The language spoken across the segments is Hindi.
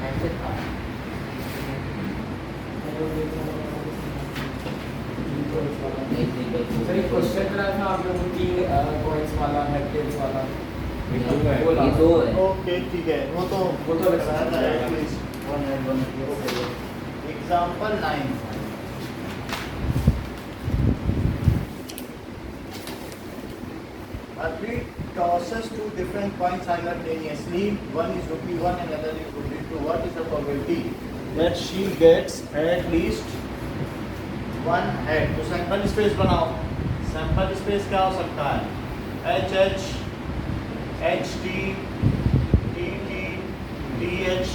ऐसे था। सर एक क्वेश्चन करा था आप लोगों की कॉइन्स वाला हेक्टेयर्स वाला ये दो है। ओके ठीक है, वो तो अलग से समझ जाएगा। Example 9। Athlete tosses two different coins simultaneously. One is rupee 1 and another is rupee 2. What is the probability that she gets at least one head? तो सैंपल स्पेस बनाओ। सैंपल स्पेस क्या हो सकता है? H H, H T, T T, D H.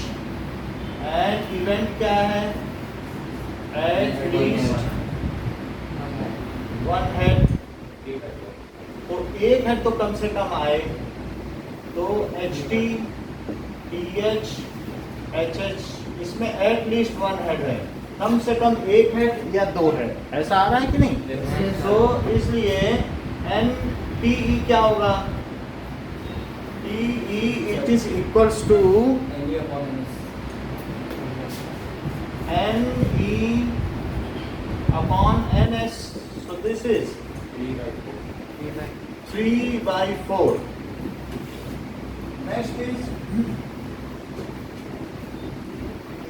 And event क्या है? At least one head. तो एक हेड तो कम से कम आए, तो H T, T H, H H, इसमें एट लीस्ट वन हेड है, कम से कम एक हेड या दो हेड, ऐसा आ रहा है कि नहीं? तो इसलिए एन टी ई क्या होगा? T E it is equals to N E upon N S. So this is 3/4. Next is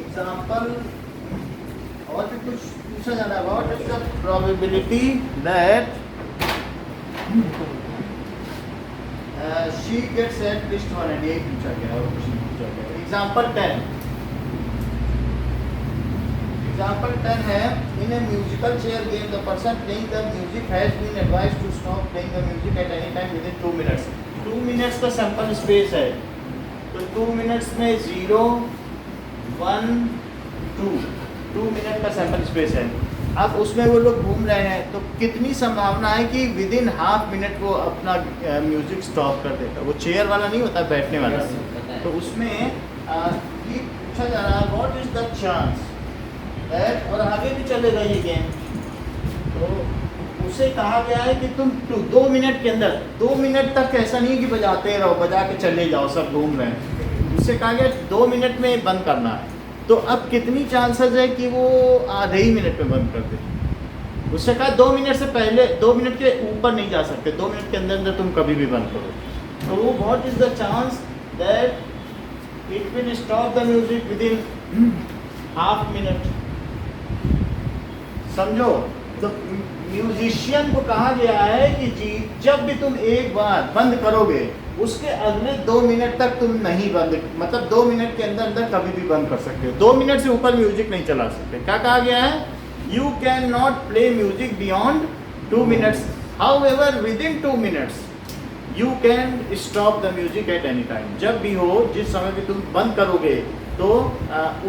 example, और भी कुछ पूछा जा रहा है? What is the probability that she gets at least one? and ये पूछा गया और कुछ नहीं पूछा गया। Example 10. Example 10 है, in a musical chair game the person playing the music has been advised to stop playing the music at any time within 2 minutes. 2 minutes का सैंपल स्पेस है, तो 2 मिनट्स में 0, 1, 2, 2 मिनट का सैंपल स्पेस है। अब उसमें वो लोग घूम रहे हैं, तो कितनी संभावना है कि विद इन हाफ मिनट वो अपना म्यूजिक स्टॉप कर देगा? वो चेयर वाला नहीं होता, बैठने वाला। तो उसमें ये पूछा जा रहा है, what is the chance that, और आगे भी चलेगा ये गेम। तो उसे कहा गया है कि तुम 2 मिनट के अंदर, 2 मिनट तक ऐसा नहीं है कि बजाते रहो, बजा के चले जाओ, सब घूम रहे हैं। उससे कहा गया 2 मिनट में बंद करना है। तो अब कितनी चांसेस है कि वो आधे ही मिनट में बंद कर दे? उससे कहा 2 मिनट से पहले, 2 मिनट के ऊपर नहीं जा सकते, 2 मिनट के अंदर अंदर तुम कभी भी बंद करो। तो what is the chance that it will stop the music with in half minute? समझो, तो म्यूजिशियन को कहा गया है कि जी जब भी तुम एक बार बंद करोगे, उसके अगले 2 मिनट तक तुम नहीं बंद, मतलब 2 मिनट के अंदर अंदर कभी भी बंद कर सकते हो। 2 मिनट से ऊपर म्यूजिक नहीं चला सकते। क्या कहा गया है? You can not play music beyond 2 minutes, however with in 2 minutes you can stop the music at any time. जब भी हो, जिस समय भी तुम बंद करोगे, तो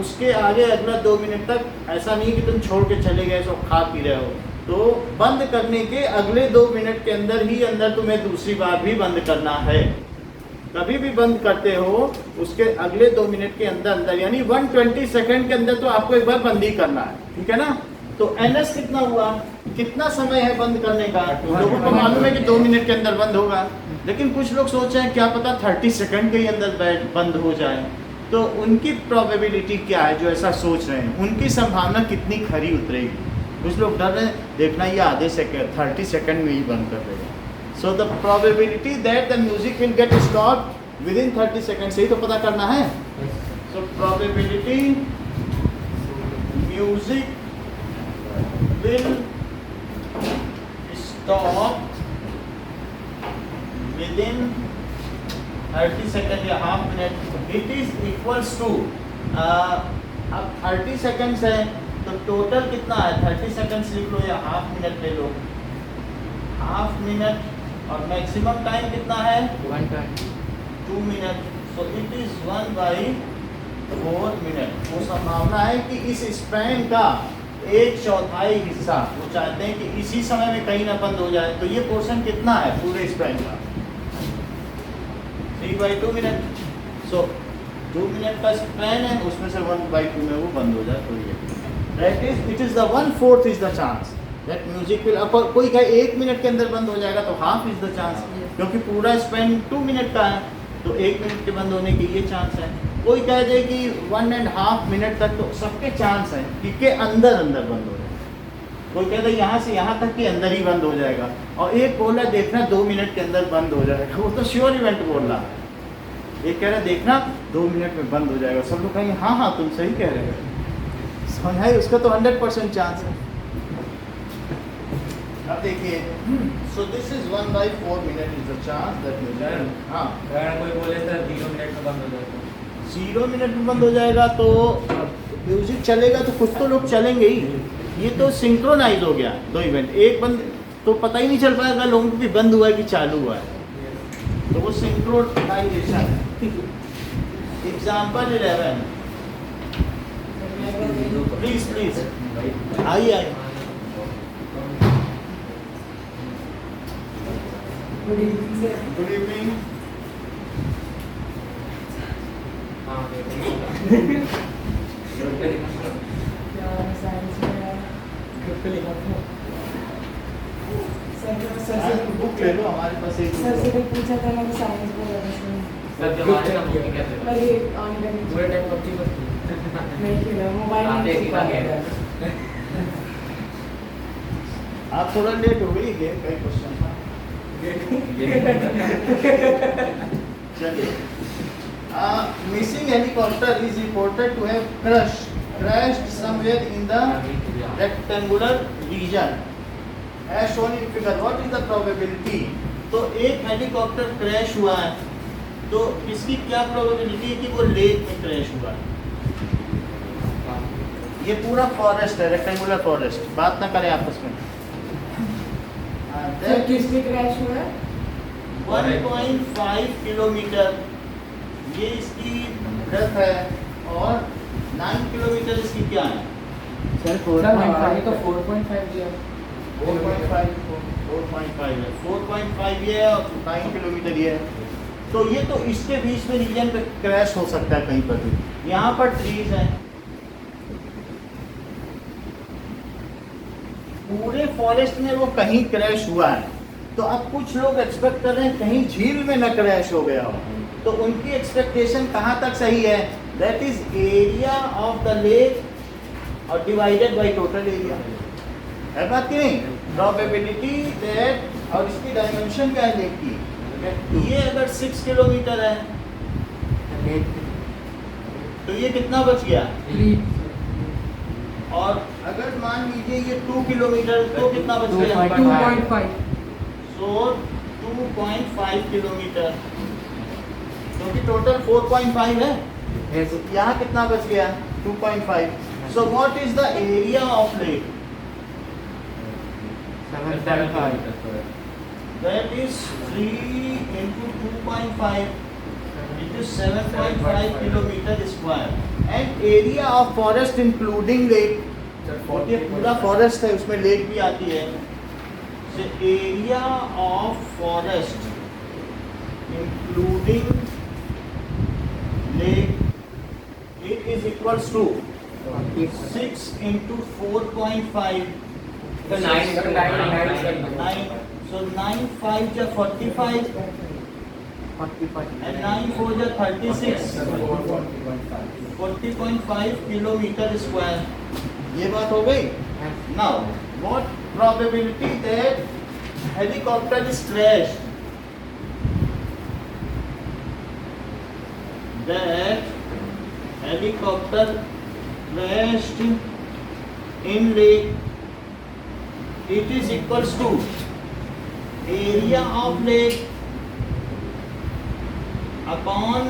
उसके आगे अगला 2 मिनट तक ऐसा नहीं कि तुम छोड़ के चले गए, सब खा पी रहे हो। तो बंद करने के अगले 2 मिनट के अंदर ही अंदर तुम्हें दूसरी बार भी बंद करना है। कभी भी बंद करते हो, उसके अगले 2 मिनट के अंदर अंदर, यानी 120 सेकंड के अंदर तो आपको एक बार बंद ही करना है, ठीक है ना? तो एनएस कितना हुआ? कितना समय है बंद करने का? लोगों को मालूम है कि 2 मिनट के अंदर बंद होगा, लेकिन कुछ लोग सोच रहे हैं क्या पता 30 सेकंड के ही अंदर बंद हो जाए। तो उनकी प्रोबेबिलिटी क्या है जो ऐसा सोच रहे हैं? उनकी संभावना कितनी खरी उतरेगी? कुछ लोग डर रहे हैं, देखना ये आधे सेकंड 30 सेकंड में ही बंद कर देगा। So the probability that the music will get stop within 30 second, से ही तो पता करना है। So probability music will stop within 30 second या half minute, it is equals to, अब 30 सेकंड्स है तो टोटल कितना है? 30 सेकंड्स लिख लो या हाफ मिनट ले लो, हाफ मिनट, और मैक्सिमम टाइम कितना है? 2 minute. So it is 1/4 minute. वो संभावना है कि इस स्पैन का 1/4 हिस्सा वो चाहते हैं कि इसी समय में कहीं ना बंद हो जाए। तो ये पोर्शन कितना है पूरे स्पैन का? 3/2 मिनट। सो 2 मिनट का स्पैन है, उसमें से 1/2 में वो बंद हो जाए। तो ये that is, it is the 1/4 is the chance that music will, अब कोई कहे 1 मिनट के अंदर बंद हो जाएगा तो हाफ इज द चांस, क्योंकि पूरा स्पैन 2 मिनट का है, तो 1 मिनट के बंद होने की ये चांस है। कोई कह दे कि 1.5 मिनट तक, तो सबके चांस हैं कि के अंदर अंदर बंद हो जाए। कोई कह दे यहाँ से यहाँ तक के अंदर ही बंद हो जाएगा, और एक बोल रहा है देखना 2 मिनट के अंदर बंद हो जाएगा, वो तो श्योर इवेंट बोल रहा है। एक कह रहा है देखना 2 मिनट में बंद हो जाएगा, सब लोग कहेंगे हाँ हाँ तुम सही कह रहे हो, समझाइए, उसका तो 100% चांस है। अब देखिए, सो this is 1/4 minute is the chance that हाँ अगर कोई बोले सर 0 मिनट में बंद हो जाएगा, 0 मिनट में बंद हो जाएगा, तो म्यूजिक चलेगा तो कुछ तो लोग चलेंगे ही। ये तो सिंक्रोनाइज हो गया 2 इवेंट, एक बंद तो पता ही नहीं चल पाएगा लोगों को कि बंद हुआ है कि चालू हुआ है, तो वो सिंक्रोनाइजेशन है। एग्जाम्पल 11, प्लीज प्लीज आइए। Good evening sir. Good evening. हाँ साइंस में सर बुक ले लो, हमारे पास एक सर से कुछ पूछा था, मैंने साइंस बोला था। सर जमाने का मुझे क्या था अरे ऑनलाइन पूरे टाइम पबजी बस नहीं खेला, मोबाइल में देखा खेला। आप थोड़ा लेट हो गई, गेम का क्वेश्चन था। चलिए, missing helicopter is reported to have crashed somewhere in the rectangular region as shown in figure. What is the probability? तो एक हेलीकॉप्टर क्रैश हुआ है, तो इसकी क्या प्रोबेबिलिटी है कि वो लेक में क्रैश हुआ है? ये पूरा फॉरेस्ट है, रेक्टेंगुलर फॉरेस्ट, बात ना करें आपस में। सर किस पे क्रैश हुआ है? 1.5 किलोमीटर ये इसकी ब्रेथ है, और 9 किलोमीटर इसकी क्या है? सर 4.5 तो 4.5 दिया 4.5 है, 4.5 ये है और 9 किलोमीटर ये है। तो ये तो इसके बीच में रीजन पे क्रैश हो सकता है कहीं पर भी। यहाँ पर ट्रीज हैं, पूरे फॉरेस्ट में वो कहीं क्रैश हुआ है, तो अब कुछ लोग एक्सपेक्ट कर रहे हैं कहीं झील में न क्रैश हो गया हो, तो उनकी एक्सपेक्टेशन कहाँ तक सही है? That is area of the lake और डिवाइडेड बाय टोटल एरिया, है बात की नहीं? प्रोबेबिलिटी दैट, और इसकी डायमेंशन क्या है लेक की? ये अगर 6 किलोमीटर है तो ये कितना बच गया? और अगर मान लीजिए ये 2 किलोमीटर, तो कितना बच गया? 2.5। सो 2.5 किलोमीटर, क्योंकि टोटल 4.5 है, तो यहाँ कितना बच गया? 2.5। सो what is the area of lake? 7.5 That is 3 into 2.5, it is 7.5 kilometer square, and area of forest including lake, ये पूरा फॉरेस्ट है, उसमें लेक भी आती है। So area of forest including lake, it is equals to 6 into 4.5, तो 9 so 9 5 जा 45 and 9 4 जा 36, 40.5 किलोमीटर स्क्वायर। ये बात हो गई। Now what probability that helicopter is crashed? That helicopter crashed in lake, it is equals to area of lake upon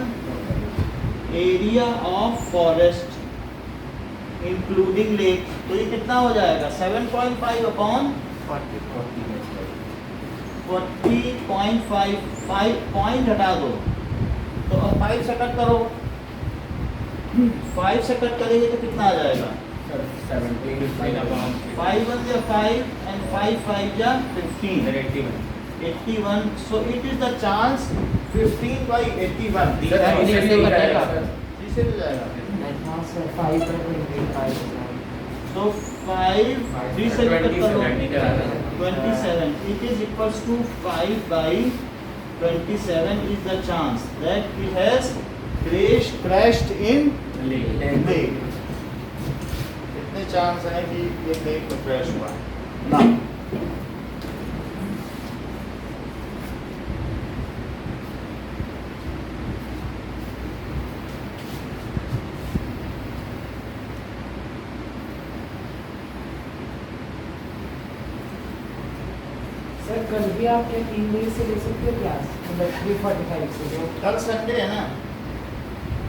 area of forest including lake, तो ये कितना हो जाएगा? 7.5 अपॉन 40.5, 5 पॉइंट हटा दो, तो अब 5 से कट करो, 5 से कट करेंगे तो कितना आ जाएगा? 5 1 जा 5 and 5 5 जा 15, 81. So it is the chance 15 by 81. तीसरे हो जाएगा। हाँ सर 5.5। So 5 3 से कट करो 27. It is equals to 5 by 27 is the chance that it has crashed in Lake. lake. कितने चांस है कि ये लेक में क्रैश हुआ ना? सर कल भी आप क्या 3 बजे से ले सकते हो क्लास, मतलब 3:45 से जो कल संडे है ना?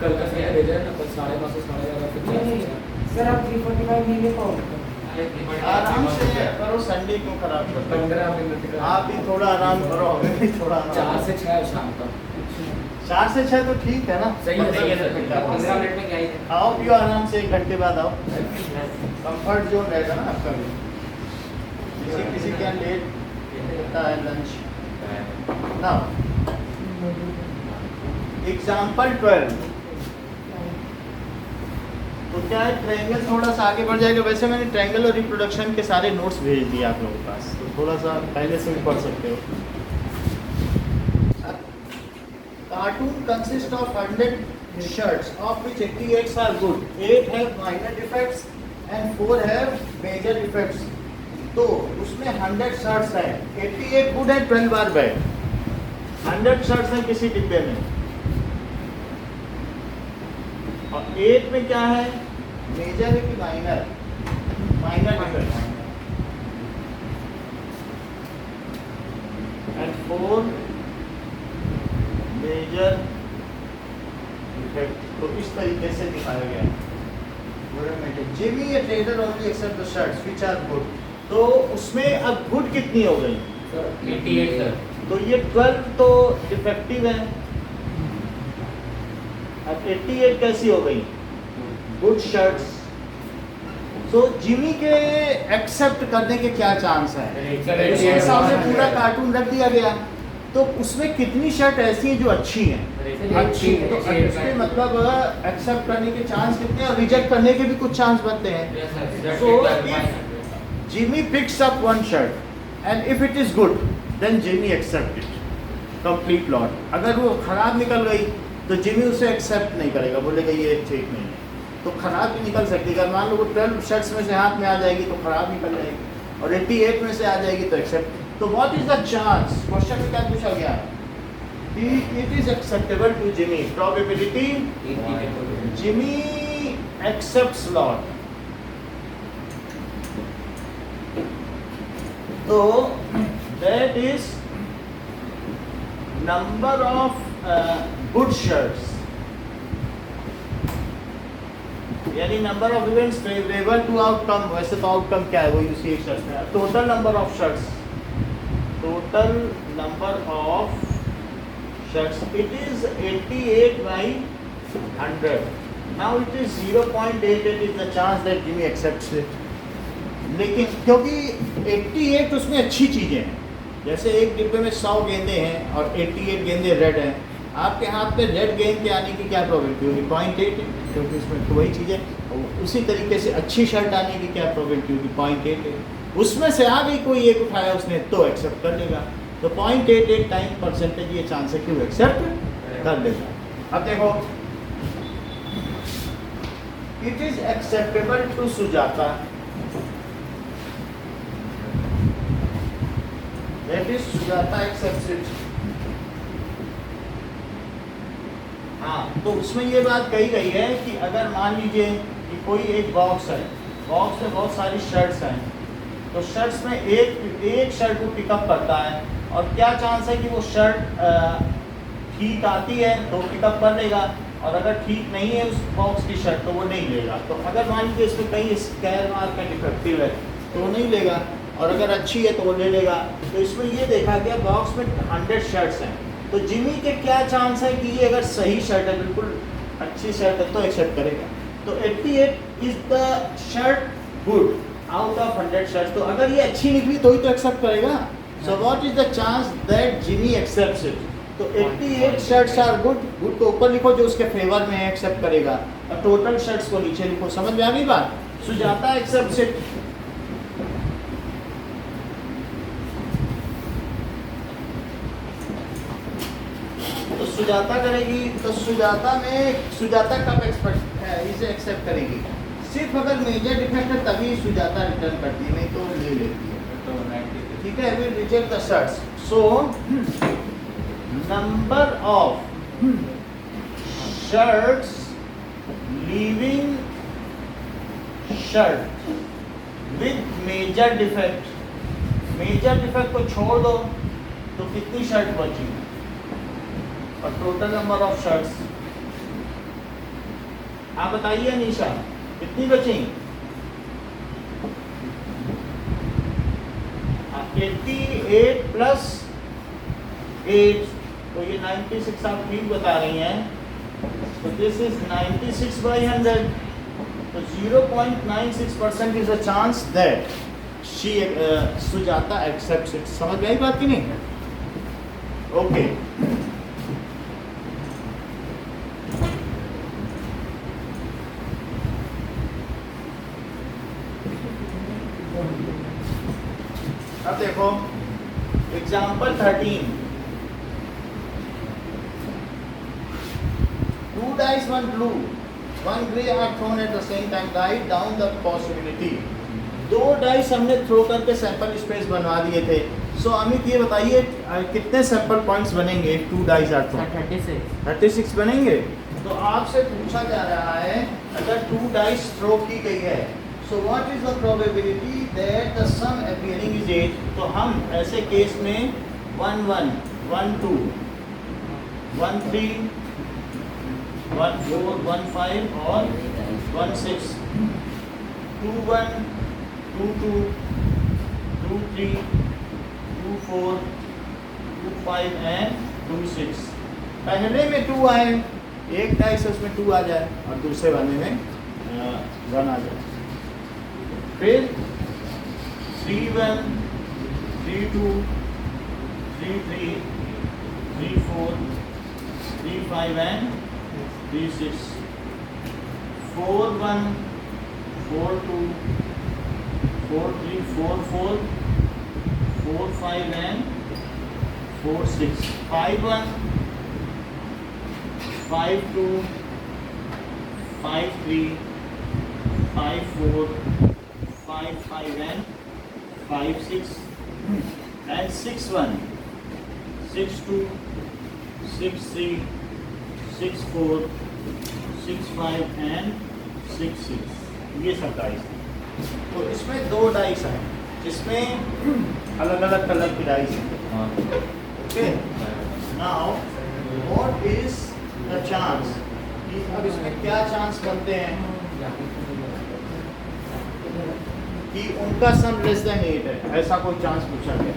कल का सही भेजा है ना, कल 5:30 से 11:30 फिर नहीं क्लास है। सर आप 3:45 नहीं ले पाओगे। आराम से करो, संडे क्यों खराब करते हो? 15 मिनट का आप भी थोड़ा आराम करो, हमें भी थोड़ा आराम 4 से 6 शाम तक। 4 से 6 तो ठीक है ना? सही है, सही है सर। 15 मिनट में क्या ही है? आओ पियो आराम से, 1 घंटे बाद आओ, कंफर्ट जोन रहेगा ना आपका भी। किसी का लेट होता है लंच ना। एग्जाम्पल 12, तो क्या है, ट्रायंगल थोड़ा सा आगे बढ़ जाएगा। वैसे मैंने ट्रायंगल और रिप्रोडक्शन के सारे नोट्स भेज दिए आप लोगों के पास, तो थोड़ा सा पहले से भी पढ़ सकते हो। Cartoon consist of 100 shirts of which 88 are good, 8 have minor defects and 4 have major defects. तो उसमें 100 shirts है, 88 गुड है, 12 आर बैड। 100 shirts है किसी डिब्बे में, और 8 में क्या है, मेजर है कि minor? Minor defect. And 4 major defect. तो इस तरीके से दिखाया गया है। Jimmy a trader only accept the shirts which are good. तो उसमें अब गुड कितनी हो गई? Sir 88 sir. तो ये 12 तो डिफेक्टिव है, अब 88 कैसी हो गई? Good shirts. तो जिमी के एक्सेप्ट करने के क्या चांस है? उसके सामने पूरा कार्टून रख दिया गया, तो उसमें कितनी शर्ट ऐसी हैं जो अच्छी हैं? अच्छी। तो इसके मतलब एक्सेप्ट करने के चांस कितने हैं, और रिजेक्ट करने के भी कुछ चांस बनते हैं। So if Jimmy picks up one shirt and if it is good, then Jimmy accept it, complete lot. अगर वो खराब निकल गई तो जिमी उसे एक्सेप्ट नहीं करेगा, बोलेगा ये ठीक नहीं है। तो खराब भी निकल सकती है, अगर मान लो वो 12 शर्ट्स में से हाथ में आ जाएगी तो खराब निकल जाएगी, और 88 में से आ जाएगी तो एक्सेप्ट। तो what is the chance? Question में क्या पूछा गया? It is acceptable to Jimmy, probability Jimmy accepts lot. तो that is number of good shirts, यानी number of events favourable to outcome. वैसे तो आउटकम क्या है, वो उसी एक शर्ट में total number of shirts, total number of shirts, it is 88 by 100। Now it is 0.88 is the chance that Jimmy accepts it. लेकिन क्योंकि 88 उसमें अच्छी चीज़ें हैं, जैसे एक डिब्बे में 100 गेंदे हैं और 88 गेंदे रेड हैं, आपके हाथ में रेड गेंद के आने की क्या प्रोबेबिलिटी होगी? 0.8 है, क्योंकि उसमें तो वही चीज़ है। और उसी तरीके से अच्छी शर्ट आने की क्या प्रोबेबिलिटी होगी? 0.8 है। उसमें से आ गई कोई एक उठाया उसने तो एक्सेप्ट कर लेगा। तो 0.88 टाइम परसेंटेज ये चांस है कि वो एक्सेप्ट कर लेगा। अब देखो, it is acceptable to Sujata, that is Sujata accepts it. हाँ, तो उसमें ये बात कही गई है कि अगर मान लीजिए कि कोई एक बॉक्स है, बॉक्स में बहुत सारी शर्ट्स हैं, तो शर्ट्स में एक शर्ट को पिकअप करता है, और क्या चांस है कि वो शर्ट ठीक आती है तो पिकअप कर लेगा, और अगर ठीक नहीं है उस बॉक्स की शर्ट तो वो नहीं लेगा। तो अगर मान लीजिए इसमें कहीं स्क्वायर मार्क का डिफेक्टिव है तो वो नहीं लेगा, और अगर अच्छी है तो वो ले लेगा। तो इसमें ये देखा गया बॉक्स में 100 शर्ट्स हैं, तो जिमी के क्या चांस है कि ये अगर सही शर्ट है, बिल्कुल अच्छी शर्ट है तो एक्सेप्ट करेगा। तो 88 is the shirt good out of 100 shirts. तो अगर ये अच्छी निकली तो ही तो एक्सेप्ट करेगा। सो what is the chance that Jimmy accepts it? तो 88 शर्ट्स आर गुड, गुड को ऊपर लिखो जो उसके फेवर में है, एक्सेप्ट करेगा, और टोटल शर्ट्स को नीचे लिखो। समझ में आ गई बात? Sujata accepts it. सुजाता करेगी तो सुजाता कब एक्सपेक्ट है इसे एक्सेप्ट करेगी, सिर्फ अगर मेजर डिफेक्ट है तभी सुजाता रिटर्न करती है, नहीं तो ले लेती है। तो 90 ठीक है, we reject the shirts. So number of shirts leaving shirt with major defect, major defect को छोड़ दो तो कितनी शर्ट बची, और टोटल नंबर ऑफ शर्ट्स आप बताइए निशा कितनी बची? 88 प्लस 8, तो ये 96 आप ठीक बता रही हैं, तो दिस इज 96/100, तो 0.96% is a chance that she Sujata accepts it. समझ में आई बात की नहीं? ओके अब देखो example 13, 2 dice, 1 blue, 1 gray are thrown at the same time. Write down the possibility. 2 dice हमने थ्रो करके सैंपल स्पेस बनवा दिए थे। सो अमित ये बताइए कितने सैंपल पॉइंट्स बनेंगे 2 डाइस आर थ्रोन? 36 बनेंगे। तो आपसे पूछा जा रहा है अगर 2 डाइस थ्रो की गई है, so what is the probability that the sum appearing is 8। तो हम ऐसे केस में 1 1 1 2 1 3 1 4 1 5 और 1 6 2 1 2 2 2 3 2 4 2 5 एंड 2 6। पहले में 2 आए, एक डाइस उसमें 2 आ जाए और दूसरे वाले में 1 आ जाए। फिर 3 1 3 2 3 3 3 4 3 5 and 3 6 4 1 4 2 4 3 4 4 4 5 and 4 6 5 1 5 2 5 3 5 4 5 5 and 5 6 and 6 1 6 2 6 3 6 4 6 5 and 6 6। ये सब डाइस। तो इसमें 2 डाइस हैं जिसमें अलग अलग कलर की डाइस हैं। Okay, now what is the chance, अब इसमें क्या चांस बनते हैं कि उनका सम लेस देन 8 है, ऐसा कोई चांस पूछा गया।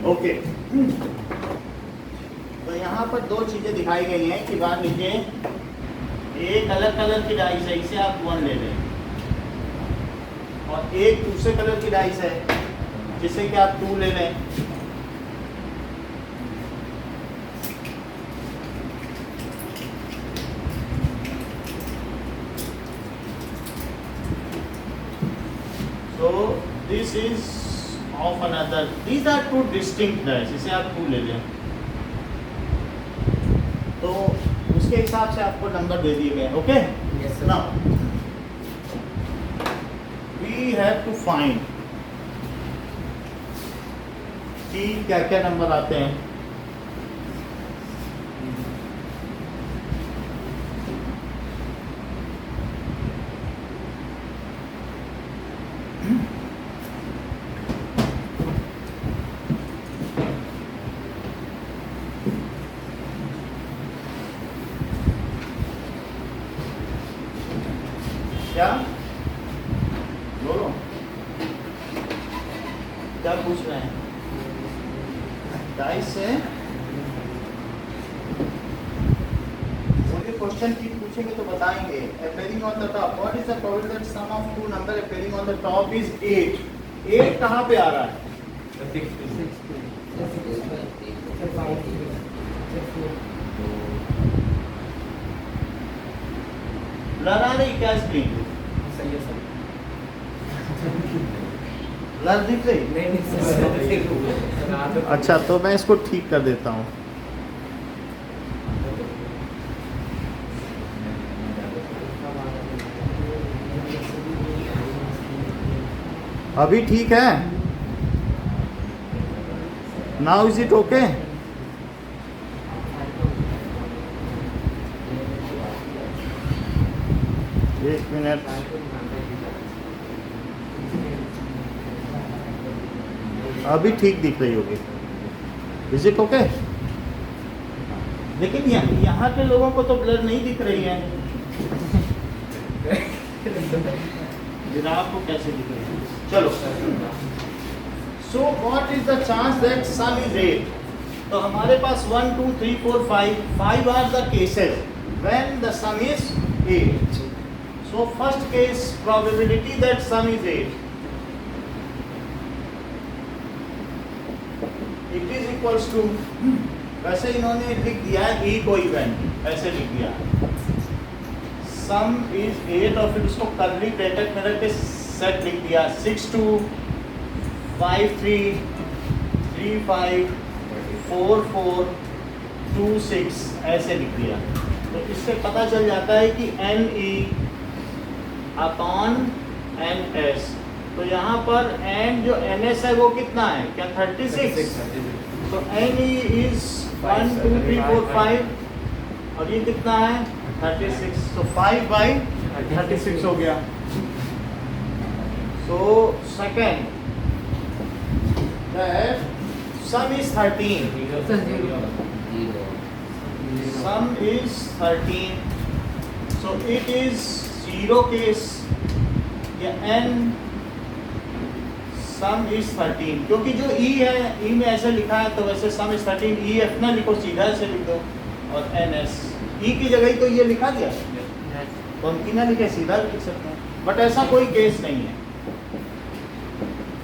ओके, तो यहाँ पर 2 चीजें दिखाई गई हैं कि मान लीजिए एक अलग कलर की डाइस है, इसे आप 1 ले लें, और एक दूसरे कलर की डाइस है जिसे कि आप 2 ले लें। So this is of another, these are 2 distinct dice, इसे आप 2 ले लें, तो उसके हिसाब से आपको नंबर दे दिए गए। Okay, now we have to find कि क्या क्या नंबर आते हैं। क्या बोलो, क्या पूछ रहे हैं? 22 से क्वेश्चन की पूछेंगे तो बताएंगे। appearing on the top, what is the probability that sum of two number appearing on the top is 8? 8 कहाँ पे आ रहा है? ब्लर आ रही क्या स्क्रीन? सही है सर। ब्लर दिख रही? नहीं अच्छा, तो मैं इसको ठीक कर देता हूँ। अभी ठीक है? Now is it okay? एक मिनट, अभी ठीक दिख रही होगी। Is it okay? लेकिन यहाँ के लोगों को तो ब्लर नहीं दिख रही है। आपको कैसे दिख रही है? चलो, so what is the chance that sum is 8? तो हमारे पास 1 2 3 4 5 are the cases when the sum is 8. So first case, probability that sum is 8. It is equals to, वैसे इन्होंने लिख दिया है E को इवेंट, ऐसे लिख दिया सम इज 8 और फिर उसको कर्ली ब्रैकेट में रख के सेट लिख दिया 6 2 5 3 3 5 4 4 2 6 ऐसे लिख दिया। तो इससे पता चल जाता है कि NE अपॉन NS। तो यहाँ पर n जो NS है वो कितना है? क्या 36? तो NE इज 1 2 3 4 5 और ये कितना है? 36। तो 5 बाई 36 हो गया। So second, that sum is 13. Sum is 13. So it is zero case या n sum is 13, क्योंकि जो e है e में ऐसे लिखा है तो वैसे sum is 13 e f ना लिखो, सीधा ऐसे लिख दो और ns e की जगह ही तो ये लिखा दिया, तो हम की ना लिखे सीधा लिख सकते हैं, बट ऐसा कोई केस नहीं है।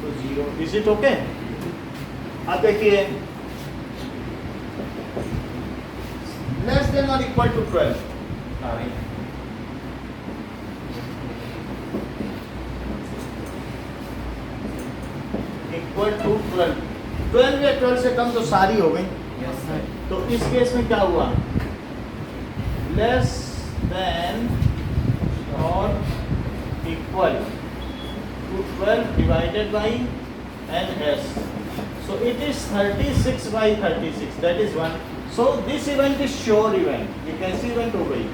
तो जीरो, इज इट ओके? अब देखिए लेस देन और इक्वल टू 12 इक्वल टू 12 या 12 से कम तो सारी हो गई। तो इस केस में क्या हुआ? लेस देन और equal to 12 divided by NS। So it is 36 by 36, that is 1. So this event is sure event. ये कैसी event हो गई?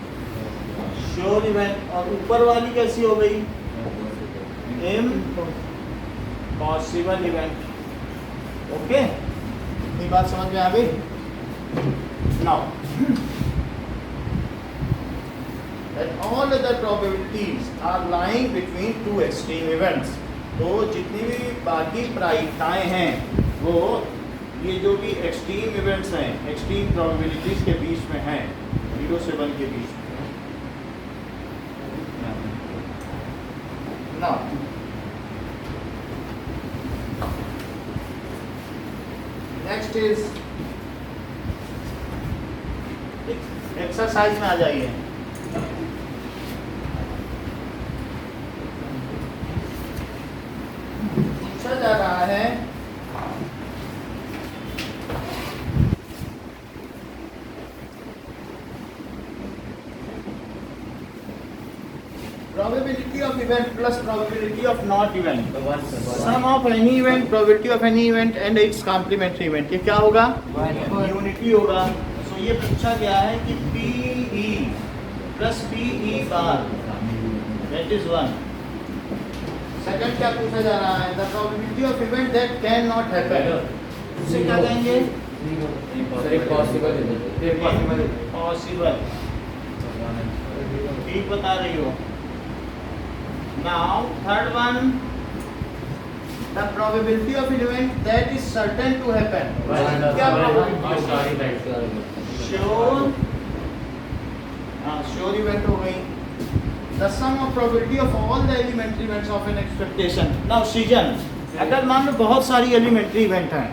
Sure event। और ऊपर वाली कैसी हो गई? Impossible event। ओके, ये बात समझ में आ गई? Now that all other probabilities are lying between two extreme events। तो जितनी भी बाकी प्रायिकताएं हैं वो ये जो भी एक्सट्रीम इवेंट्स हैं, एक्सट्रीम प्रोबेबिलिटीज के बीच में हैं, 0 से 1 के बीच में। Now नेक्स्ट इज एक्सरसाइज में आ जाइए। पूछा जा रहा है probability of event plus probability of not event, sum of any event, probability of any event and its complementary event। ये क्या होगा? यूनिटी होगा। सो ये पूछा गया है कि PE plus PE bar that is 1। Second क्या पूछा जा रहा है? The probability of event that cannot happen, उसे क्या कहेंगे? पॉसिबल। ठीक बता रही हो? Now, third one, the probability of an event that is certain to happen. क्या probability है? Sure. Sure event हो गई. The sum of probability of all the elementary events of an expectation. Now, Srijan, अगर मान लो बहुत सारी एलिमेंट्री इवेंट हैं,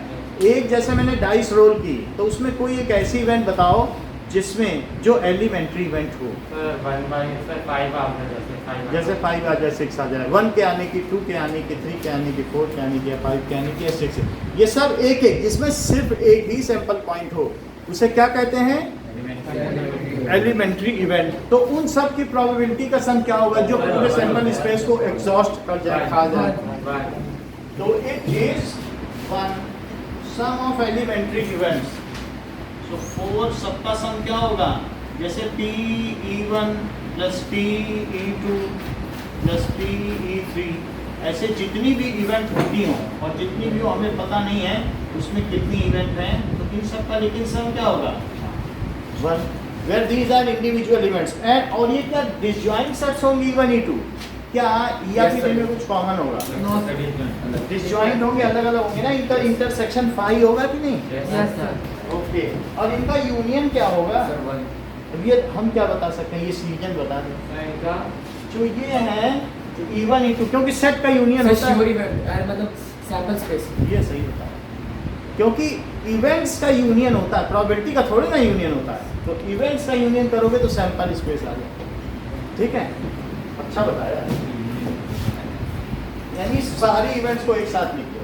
एक जैसे मैंने डाइस रोल की, तो उसमें कोई एक ऐसी इवेंट बताओ जिसमें जो एलिमेंट्री इवेंट हो, जैसे 5 आ जाए, 6 आ जाए, 1 के आने की, 2 के आने की, 3 के आने की, 4 के आने की, 5 के आने की, 6, ये सब एक एक, जिसमें सिर्फ एक ही सैंपल पॉइंट हो, उसे क्या कहते हैं? Elementary event. तो उन सब की प्रोबेबिलिटी का सम क्या होगा जो पूरे सैंपल स्पेस को एग्जॉस्ट कर जाए, खा जाए? तो it is one sum of elementary events. So 4 सबका सम क्या होगा? जैसे PE1 plus PE2 plus PE3, ऐसे जितनी भी इवेंट होती हों और जितनी भी हो हमें पता नहीं है उसमें कितनी इवेंट हैं, तो इन सब का लेकिन सम क्या होगा? 1. Where these are individual events. And और ये क्या disjoint sets होंगी E1 E2? क्या या फिर इनमें कुछ कॉमन होगा? डिसजॉइंट होंगे, अलग अलग होंगे ना. इंटरसेक्शन 5 होगा कि नहीं? Yes sir. ओके. और इनका यूनियन क्या होगा? अब ये हम क्या बता सकते हैं? ये रीजन बता दें. जो ये है E1 E2, क्योंकि सेट का यूनियन होता है, मतलब सैंपल स्पेस. ये सही होता है, क्योंकि इवेंट्स का यूनियन होता है, प्रोबेबिलिटी का थोड़ी ना यूनियन होता है. तो इवेंट्स का यूनियन करोगे तो सैंपल स्पेस आ जाएगा. ठीक है, अच्छा बताया. यानी सारे इवेंट्स को एक साथ लिखो.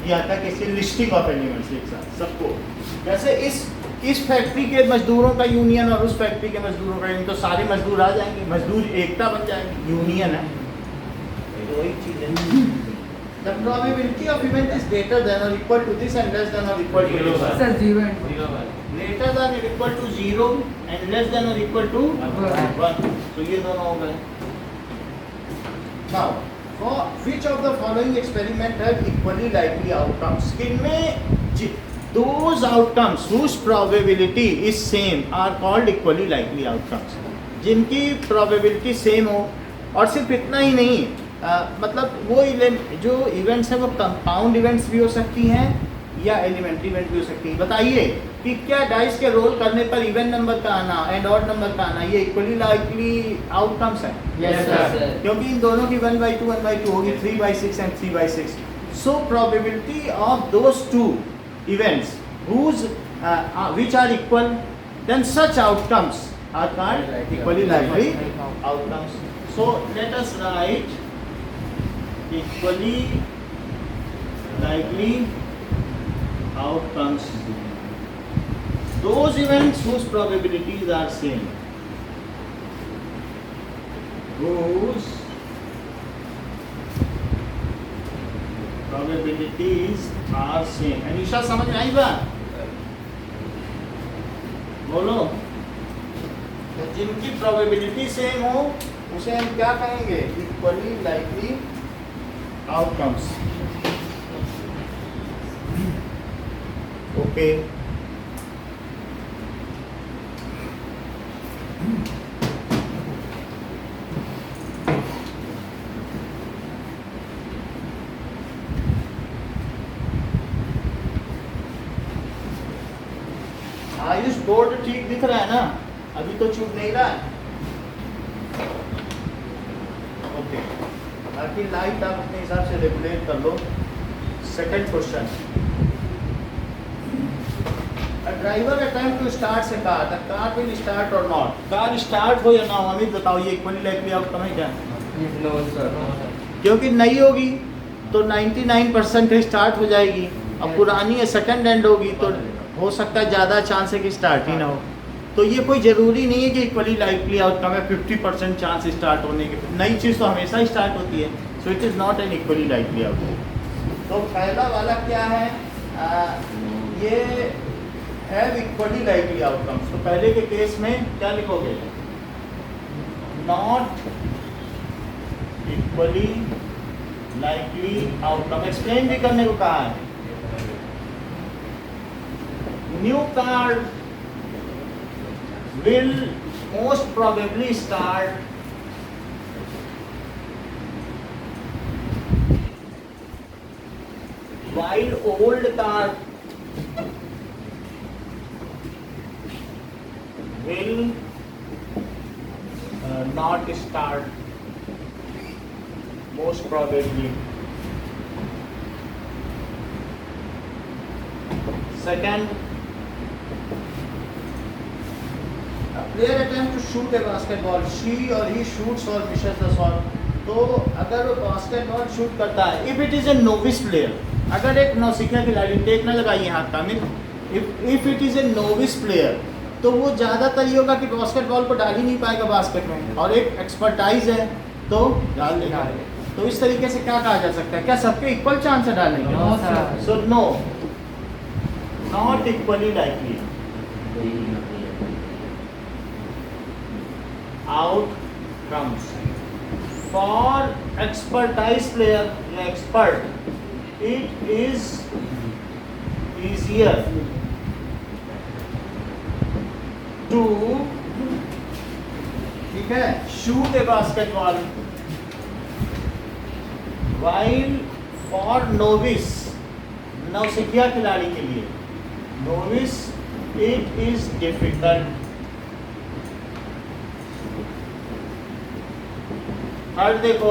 यहाँ तक इसकी लिस्टिंग ऑफ एलिमेंट्स एक साथ सबको. जैसे इस फैक्ट्री के मजदूरों का यूनियन और उस फैक्ट्री के मजदूरों का यूनियन, तो सारे मजदूर आ जाएंगे, मजदूर एकता बन जाएंगे. यूनियन है तो एक चीज है. The probability of event is greater than or equal to this and less than or equal to this. Sir, 0 and Greater than or equal to 0 and less than or equal to 1. So ये दोनों हो गए. Now, for which of the following experiment have equally likely outcomes? इनमें those outcomes whose probability is same are called equally likely outcomes. जिनकी probability same हो, और सिर्फ इतना ही नहीं, मतलब वो जो इवेंट्स हैं वो कंपाउंड इवेंट्स भी हो सकती हैं या एलिमेंट्री इवेंट भी हो सकती हैं. बताइए कि क्या डाइस के रोल करने पर इवन नंबर का आना एंड ऑड नंबर का आना ये इक्वली लाइकली आउटकम्स हैं? Yes sir. क्योंकि इन दोनों की 1/2 होगी, 3/6 and 3/6. So probability of those two events which are equal, then such outcomes are called equally likely outcomes. So let us write equally likely outcomes. Those events whose probabilities are same. Whose probabilities are same. Anisha समझ में आई बात? बोलो. तो जिनकी probability same हो उसे हम क्या कहेंगे? Equally likely outcomes. Okay. Ayush board ठीक दिख रहा है ना? अभी तो चूक नहीं रहा है. ओके. बाकी लाइट आप अपने हिसाब से रेगुलेट कर लो. Second question. A driver attempt to start a car. The car will start or not? Car start हो या ना हो, हमें बताओ. ये इक्वली लाइकली आउटकम है क्या? No sir. क्योंकि नई होगी तो 99% स्टार्ट हो जाएगी. अब पुरानी है, सेकंड हैंड होगी तो हो सकता है ज़्यादा चांस है कि स्टार्ट ही ना हो. तो ये कोई ज़रूरी नहीं है कि इक्वली लाइकली आउटकम है 50% चांस स्टार्ट होने के. नई चीज़ तो हमेशा स्टार्ट होती है. So it is not an equally likely outcome. तो पहला वाला क्या है? ये हैव इक्वली लाइकली आउटकम्स. तो पहले के केस में क्या लिखोगे? Not equally likely outcome. Explain भी करने को कहा है. New car will most probably start while old car will not start, most probably. Second, a player attempts to shoot a basketball. She or he shoots or misses the shot. तो अगर वो बास्केटबॉल शूट करता है, if it is a novice player, अगर एक नौसिखिया खिलाड़ी, टेक ना लगाइए हाथ कामिल, if it is a novice player, तो वो ज़्यादातर ये होगा कि बास्केटबॉल को डाल ही नहीं पाएगा बास्केट में, और एक एक्सपर्टाइज है तो डाल देगा। तो इस तरीके से क्या कहा जा सकता है, क्या सबके इक्वल चांस है डालने No, sir. के? So no, not equally likely. Outcomes for expertise player, expert, it is easier to, ठीक है, shoot a basketball, while for novice, नौसिखिया खिलाड़ी के लिए, novice, it is difficult। और देखो,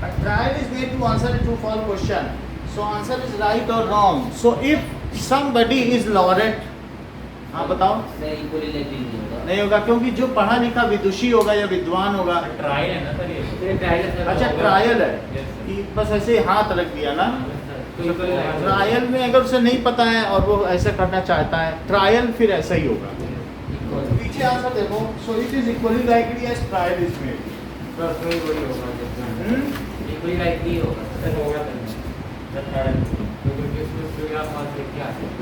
a trial is made to answer a true false question, so answer is right or wrong, so if somebody is laureate, हाँ बताओ, इक्वली लाइकली नहीं होगा। नहीं होगा, क्योंकि जो पढ़ा लिखा विदुषी होगा या विद्वान होगा, ट्रायल है ना सर ये ट्रायल है। अच्छा ट्रायल है Yes, sir. कि बस ऐसे ही हाथ रख दिया ना, तो ट्रायल में अगर उसे नहीं पता है और वो ऐसा करना चाहता है, ट्रायल फिर ऐसा ही होगा। पीछे आंसर देखो, so it is equally likely as trial is made. Equally likely होगा।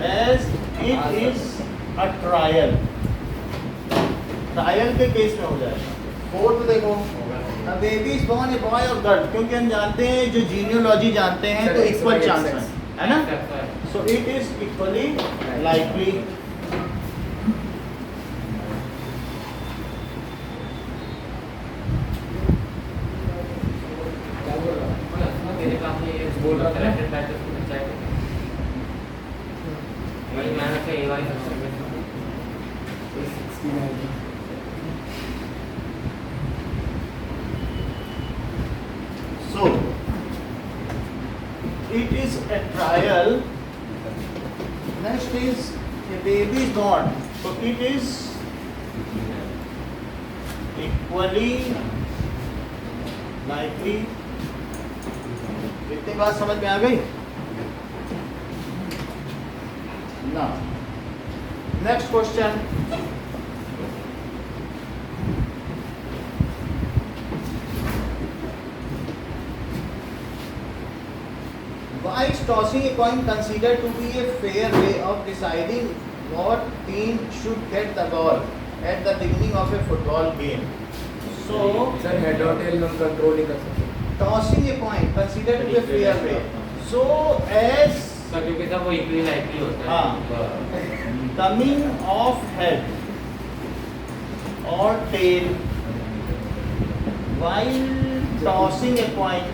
As it is a trial, trial के केस में हो जाएगा। फोर्थ देखो, a baby is born a boy or girl, क्योंकि हम जानते हैं जो जीनियोलॉजी जानते हैं तो इक्वल चांस है ना, सो इट इज इक्वली लाइकली। मेरे काम में ये बोल रहा था पैटर्न को पंचायत वही मैंने कहा ये वाली So it is a trial. Next is a baby is born, so it is equally likely। इतनी बात समझ में आ गई ना? Next question, why is tossing a coin considered to be a fair way of deciding what team should get the ball at the beginning of a football game? So sir head और टेल हम कंट्रोल नहीं कर सकते tossing a coin considered to be a fair way, so as sir क्योंकि सब वो इक्वली लाइकली होता है। coming off head or tail while tossing a coin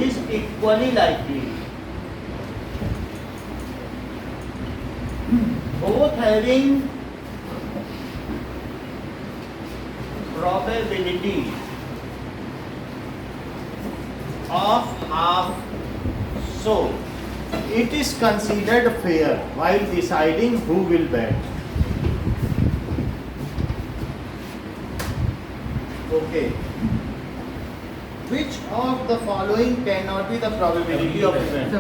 is equally likely, both having probability of half, so it is considered fair while deciding who will bet. Okay, which of the following cannot be the probability of event?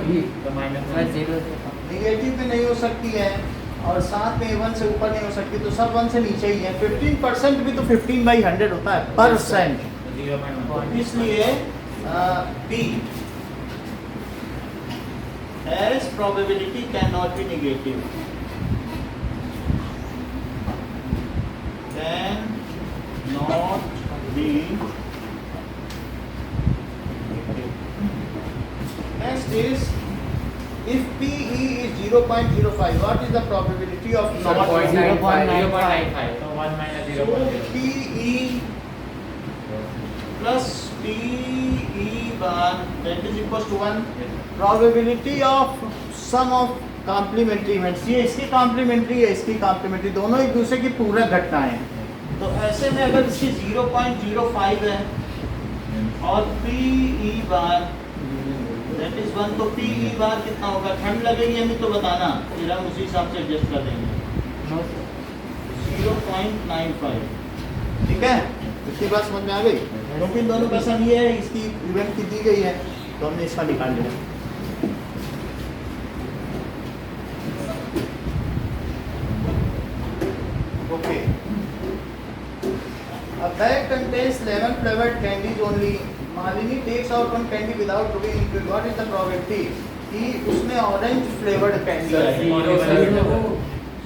Negative में नहीं हो सकती है और साथ में 1 से ऊपर नहीं हो सकती, तो सब 1 से नीचे ही है। 15% भी तो 15/100 होता है परसेंट, इसलिए B as probability cannot be negative, can not be next is if PE is 0.05, what is the probability of not 0.95 तो 1 minus So 0.0 PE plus P E bar that is equal to 1 probability of sum of complementary events. ये इसकी कॉम्प्लीमेंट्री है, इसकी कॉम्प्लीमेंट्री, दोनों एक दूसरे की पूरक घटनाएं हैं। तो ऐसे में अगर इसकी 0.05 है और P E bar that is 1, तो पी ई बार कितना होगा? ठंड लगेगी हमें तो बताना, फिर हम उसी हिसाब से एडजस्ट कर देंगे। 0.95, ठीक है? इसकी बात समझ में आ गई? क्योंकि इन दोनों का सम ये है, इसकी इवेंट की दी गई है तो हमने इसका निकाल लिया। Okay, a bag contains 11 flavored candies only. Malini takes out one candy without proving it. What is the probability कि उसमें ऑरेंज फ्लेवर्ड कैंडी है?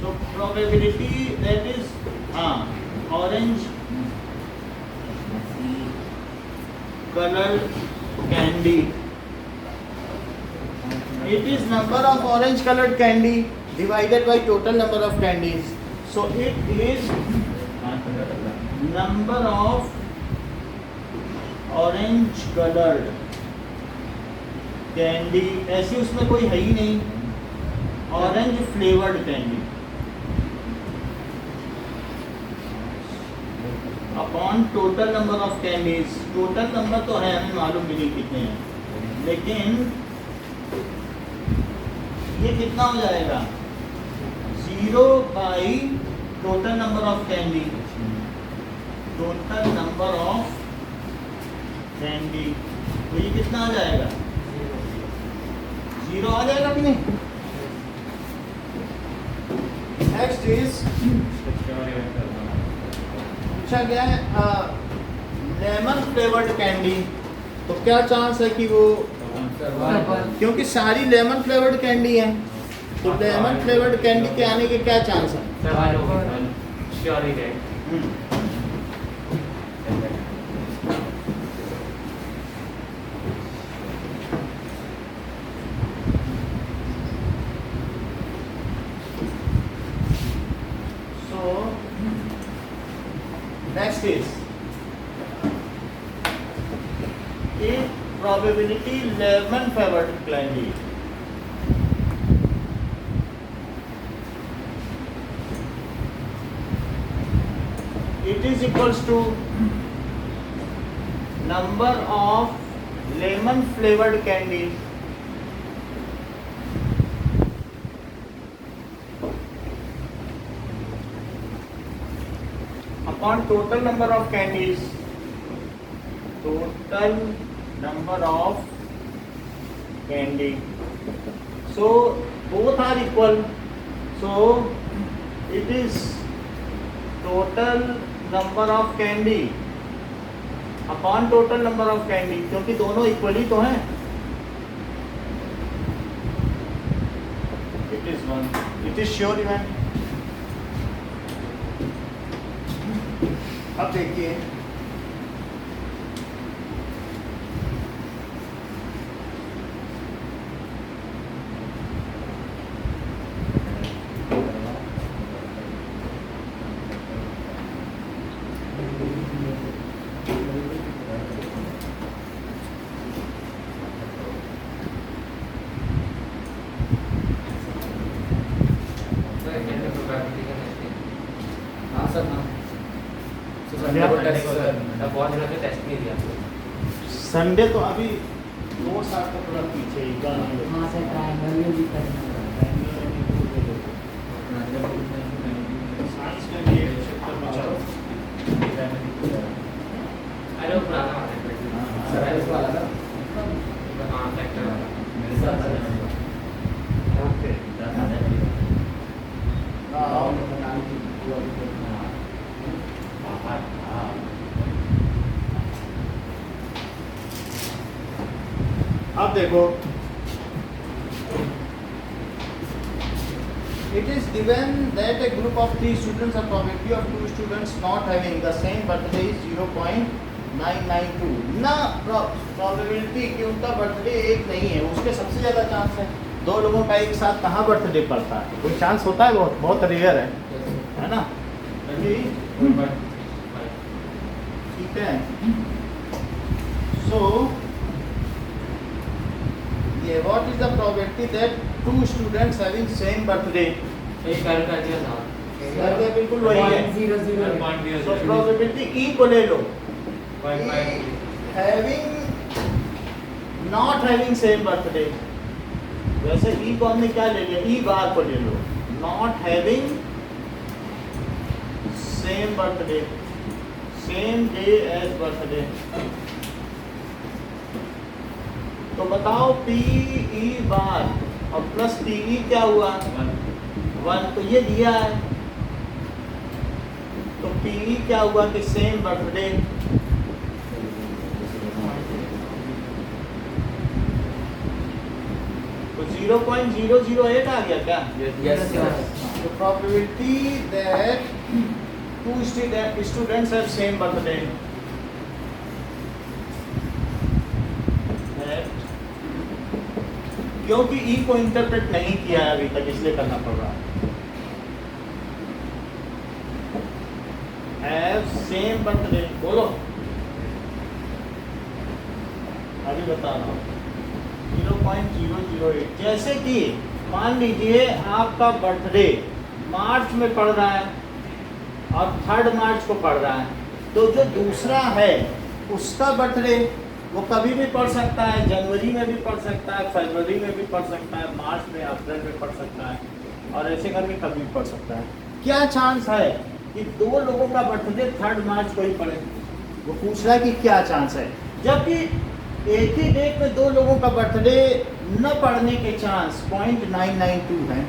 So probability that is orange colored candy. It is number of orange colored candy divided by total number of candies. So it is number of orange colored candy. ऐसी उसमें कोई है ही नहीं, orange flavoured candy upon total number of candies. Total number तो है, हमें मालूम भी नहीं कितने हैं, लेकिन ये कितना हो जाएगा? 0 by total number of candy, total number of candy, तो ये कितना आ जाएगा? 0 आ जाएगा कि नहीं? नेक्स्ट इज पूछा गया है लेमन फ्लेवर्ड कैंडी, तो क्या चांस है कि वो, क्योंकि सारी लेमन फ्लेवर्ड कैंडी है, तो लेमन फ्लेवर्ड कैंडी के आने के क्या चांस है? Next is probability lemon flavored candy. It is equals to number of lemon flavored candies upon total number of candies, total number of candy. So both are equal, so it is total number of candy upon total number of candy, क्योंकि दोनों इक्वल ही तो हैं। It is 1, it is sure event। अब देखिए संडे तो अभी 2 साल का थोड़ा पीछे ही वहाँ से ट्रायंगल ये भी करना साइंस में भी एक चैप्टर बचाओ। अरे वो पुराना वाला है, साइंस वाला था। हाँ, फैक्टर वाला मेरे साथ ओके अब देखो, it is given that a group of 3 students, a probability of 2 students not having the same birthday is 0.992। ना probability कि उनका बर्थडे एक नहीं है, उसके सबसे ज़्यादा चांस है 2 लोगों का एक साथ कहाँ बर्थडे पड़ता है, कोई चांस होता है? बहुत बहुत रेयर है ना? ठीक है। So, yeah, what is the probability that two students having same birthday? एक कर दिया था ये बिल्कुल वही है. 0.0. So probability E को ले लो. Point Having not having same birthday. वैसे E को हमने क्या ले लिया? E बार को ले लो. Not having same birthday, same day as birthday. तो बताओ P E बार और प्लस P E क्या हुआ? 1. तो ये दिया है. तो P E क्या हुआ कि सेम बर्थडे. तो 0.008 आ गया क्या? Yes The probability that two students have same birthday. That क्योंकि E को इंटरप्रेट नहीं किया है अभी तक इसलिए करना पड़ रहा है. Have same birthday. बोलो. अभी बता रहा हूँ. 0.008. जैसे कि मान लीजिए आपका बर्थडे मार्च में पड़ रहा है और 3 मार्च को पड़ रहा है, तो जो दूसरा है उसका बर्थडे वो कभी भी पड़ सकता है. जनवरी में भी पड़ सकता है, फरवरी में भी पड़ सकता है, मार्च में, अप्रैल में पड़ सकता है, और ऐसे करके कभी भी पड़ सकता है. क्या चांस है कि दो लोगों का बर्थडे 3 मार्च को ही पड़े? वो पूछ रहा है कि क्या चांस है, जबकि एक ही डेट में दो लोगों का बर्थडे न पड़ने के चांस 0.992 है.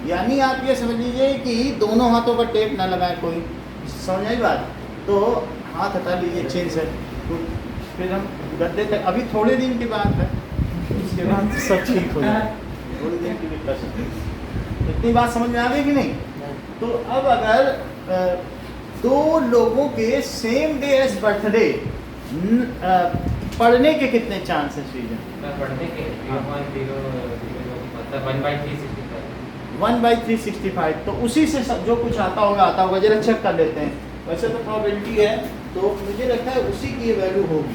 यानी आप ये समझ लीजिए कि दोनों हाथों पर टेप ना लगाए कोई. समझ आई बात? तो हाथ हटा लीजिए चेन से. तो फिर हम गद्दे तक अभी थोड़े दिन की बात है, उसके बाद तो सब ठीक हो जाए. थोड़े दिन की भी कर सकते. इतनी बात समझ में आ गई कि नहीं? तो अब अगर दो लोगों के सेम डे एज बर्थडे पढ़ने के कितने चांस है श्रीजन? पढ़ने के 0.0 मतलब 1/365. 1/365. तो उसी से सब जो कुछ आता होगा जरा चेक कर लेते हैं. वैसे तो प्रोबेबिलिटी है, तो मुझे लगता है उसी की ये वैल्यू होगी,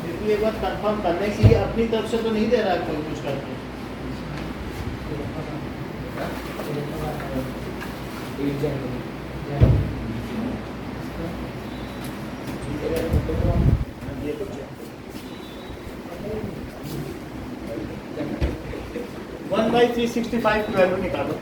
क्योंकि एक बात कंफर्म करने की अपनी तरफ से तो नहीं दे रहा है कोई कुछ करके. ये तो check. 1/365 की वैल्यू निकालो,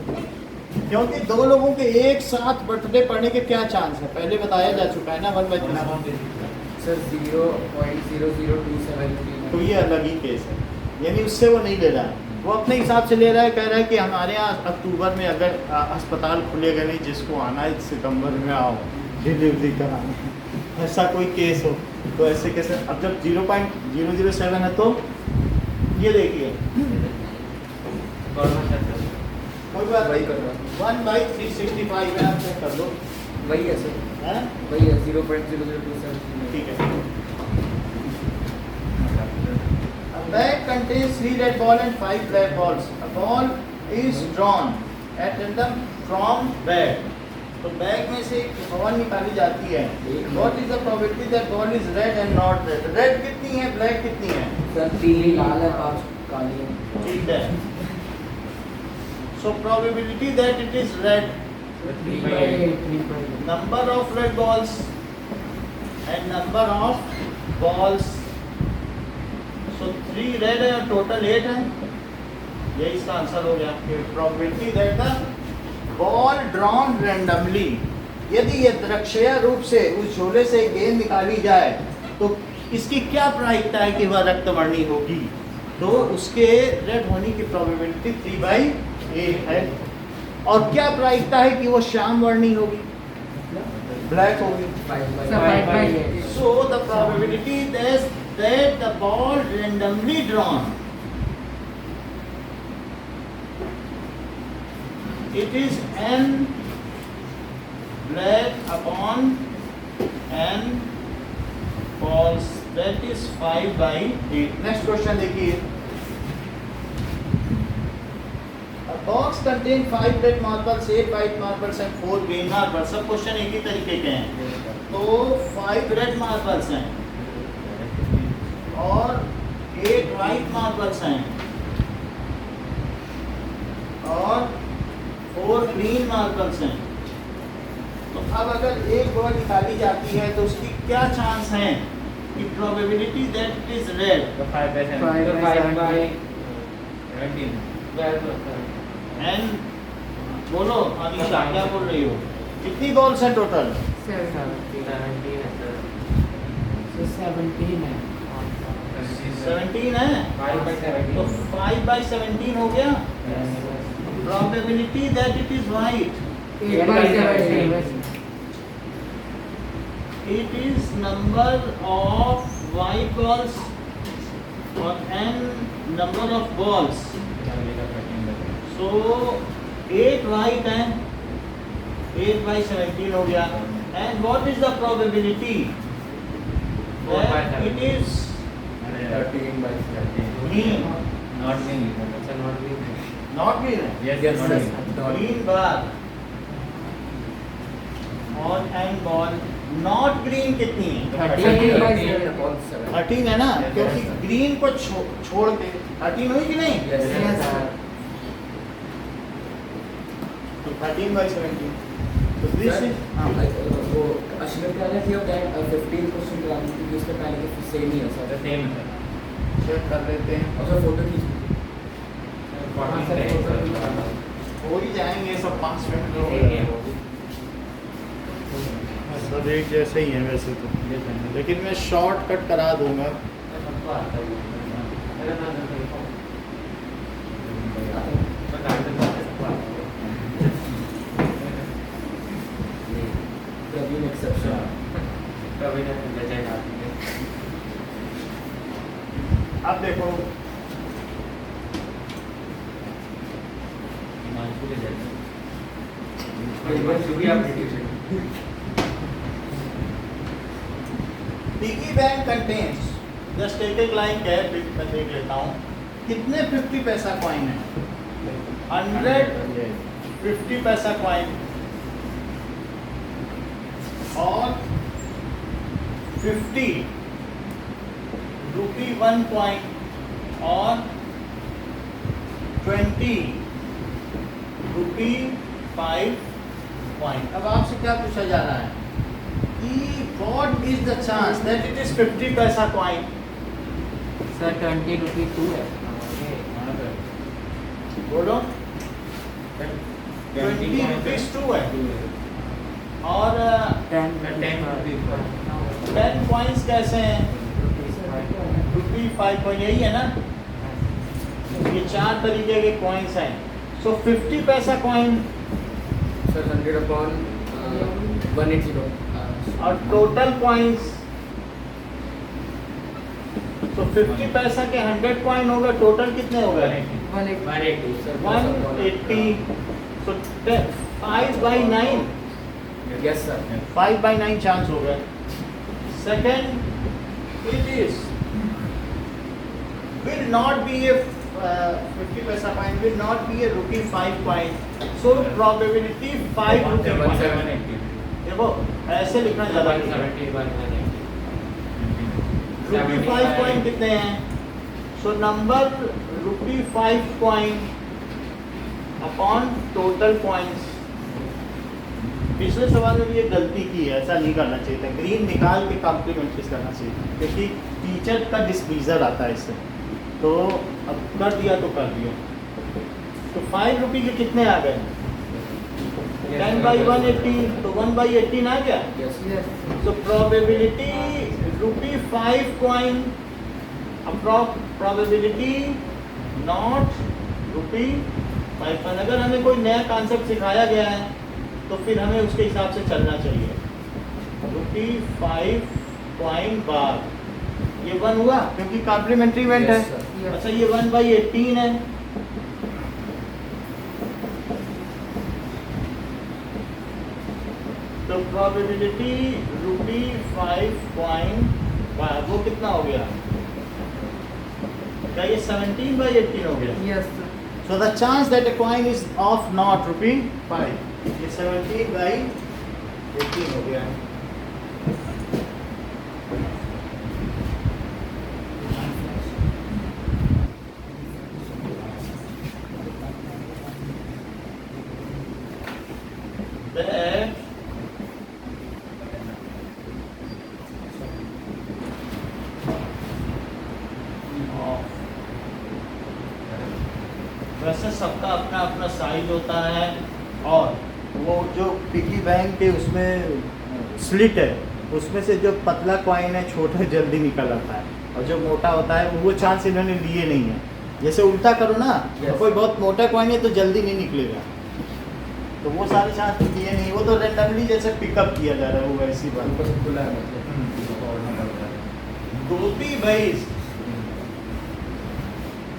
क्योंकि दो लोगों के एक साथ बर्थडे पढ़ने के क्या चांस है पहले बताया जा चुका है ना. 1/365. सर 0.00273. तो ये अलग ही केस है, यानी उससे वो नहीं ले रहा है. वो अपने हिसाब से ले रहा है, कह रहा है कि हमारे यहाँ अक्टूबर में अगर अस्पताल खुलेगा नहीं, जिसको आना है सितंबर में आओ डिलीवरी कराने, ऐसा कोई केस हो तो ऐसे कैसे. अब जब 0.007 है तो ये देखिए कोई बात वही नहीं. कर रहा हूँ. 1/365 है, आप चेक कर लो. वही है सर, हैं? वही है 0.00273. ठीक है. A bag contains 3 red balls and 5 black balls. A ball is drawn at random from bag. तो बैग में से एक बॉल निकाली जाती है. What is the probability that ball is red and not red? Red कितनी है, black कितनी है? सर 3 लाल है, 5 काली है. ठीक है. So probability that it is red, 3/8. number of red balls and number of balls. So 3 red है और total 8 है. ये इसका आंसर हो गया. Probability that the ball drawn randomly, यदि ये दृक्षया रूप से उस झोले से गेंद निकाली जाए तो इसकी क्या प्रायिकता है कि वह रक्तवर्णी होगी? तो उसके रेड होने की प्रोबेबिलिटी 3/8 है. और क्या प्रायिकता है कि वो श्याम वर्णी होगी, ब्लैक होगी? 5/8. So the probability that the ball randomly drawn, it is n black upon n balls, that is 5/8. Next question देखिए. A box contain 5 red marbles, 8 white marbles and 4 green marbles. सब क्वेश्चन एक ही तरीके के हैं. तो 5 red marbles हैं और 8 वाइट मार्बल्स हैं और 4 ग्रीन मार्बल्स हैं। तो अब अगर एक बॉल निकाली जाती है तो उसकी क्या चांस है कि probability that it is red तो 5 by 7 Five तो by 5 by 17 17 एंड बोलो अनीशा क्या बोल रही हो, कितनी बॉल्स हैं टोटल? 17 है सर। So 17 है। 17 है 5 by 17 तो 5 by 17 हो गया। Probability that it is white 8 by 17 it is number of white balls or n number of balls, so 8 white हैं 8 by 17 हो गया। and what is the probability 4 by that it 17 is 13 by 17 green, not green अच्छा not green not green है yes not green green bar और n ball not green कितनी है? 13 by 13 है ना, क्योंकि ग्रीन को छोड़ के 13 हुई कि नहीं? Yes sir। तो 13 by 17 तो this is वो अश्विन कह रहे थे अब 15% प्रोबेबिलिटी उसके पहले के सेम ही है सर। सेम है चेक कर लेते हैं, और सर फोटो खींच 14 हो ही जाएंगे सब 5 मिनट में हो है जाएगा। सब एक जैसे ही है वैसे तो, लेकिन मैं शॉर्टकट करा दूंगा। कभी एक्सेप्शन अब देखो पिगी बैंक कंटेन्स जस्ट एक लाइन क्या है, मैं देख लेता हूँ कितने 50 पैसा कॉइन है। 100 50 पैसा कॉइन और 50 रुपी 1 कॉइन और 20 रुपी 5 कॉइन। अब आपसे क्या पूछा जा रहा है कि what is the chance that it is 50 पैसा कॉइन? सर 20 रुपी 2 है। बोलो 20 रुपीज 2 है और 10 कॉइन्स कैसे हैं? रुपी 5 कॉइन, यही है ना? ये 4 तरीके के कॉइन्स हैं। सो 50 पैसा कॉइन सर 100 अपॉन 180 और टोटल कॉइन्स, तो 50 पैसा के 100 कॉइन होगा, टोटल कितने हो गए? 180 sir 180। So 5 by 9 yes sir 5 by 9 chance हो गए। Second, it is will not be a 50 पैसा coin will not be a rupee 5 coin, so probability 5 rupee coin। 170 देखो ऐसे लिखना ज़्यादा ठीक है। 170 रुपी 5 कॉइन कितने हैं? सो नंबर रुपी 5 कॉइन अपॉन टोटल कॉइन्स। पिछले सवाल में भी ये गलती की है, ऐसा नहीं करना चाहिए था। ग्रीन निकाल के कॉम्प्लीमेंट्री करना चाहिए था, क्योंकि टीचर का डिस्प्लीजर आता है इससे। तो अब कर दिया तो कर दिया। तो 5 रुपी के कितने आ गए? 10 by 180, तो 1 by 18 आ गया। Yes So probability rupee 5 coin, probability not rupee 5 coin। अगर हमें कोई नया कॉन्सेप्ट सिखाया गया है तो फिर हमें उसके हिसाब से चलना चाहिए। रुपी 5 कॉइन बार, ये 1 हुआ क्योंकि कॉम्प्लीमेंट्री इवेंट है। Yes, sir. अच्छा ये 1 by 18 है। तो प्रोबेबिलिटी रुपी 5 कॉइन वो कितना हो गया? क्या ये 17 by 18 हो गया? Yes sir. So the chance that a coin is of not rupee 5, ये 17 by 18 हो गया। that वैसे सबका अपना अपना साइज होता है, और वो जो पिगी बैंक के उसमें स्लिट है, उसमें से जो पतला कॉइन है छोटा जल्दी निकल आता है, और जो मोटा होता है वो चांस इन्होंने लिए नहीं है। जैसे उल्टा करो ना, Yes. कोई बहुत मोटा कॉइन है तो जल्दी नहीं निकलेगा, तो वो सारे चांस दिए नहीं, वो तो रेंडमली जैसे पिकअप किया जा रहा है, वो वैसी बात। ऊपर से खुला है मतलब और ना पड़ रहा है। गोपी भाई,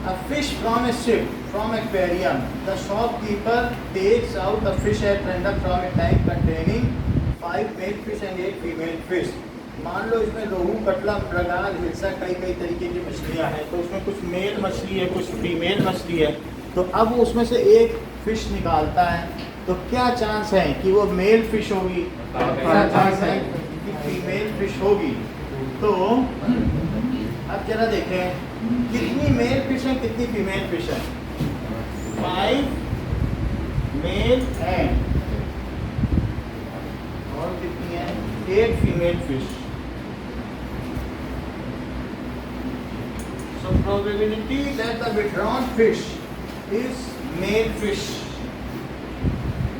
a fish from a ship, from aquarium. The shopkeeper takes out the fish at random from a tank containing 5 male fish and 8 female fish. मान लो इसमें रोहू, कटला, मृगाल, हिल्सा, कई तरीके की मछलियाँ हैं, तो उसमें कुछ मेल मछली है, कुछ फीमेल मछली है, तो अब वो उसमें से एक फिश निकालता है, तो क्या चांस है कि वो मेल फिश होगी, क्या चांस है कि फीमेल फिश होगी। तो अब जरा देखें कितनी मेल फिश है, कितनी फीमेल फिश है। 5 मेल एंड और कितनी है, 8 female fish. So probability that the withdrawn fish is male fish.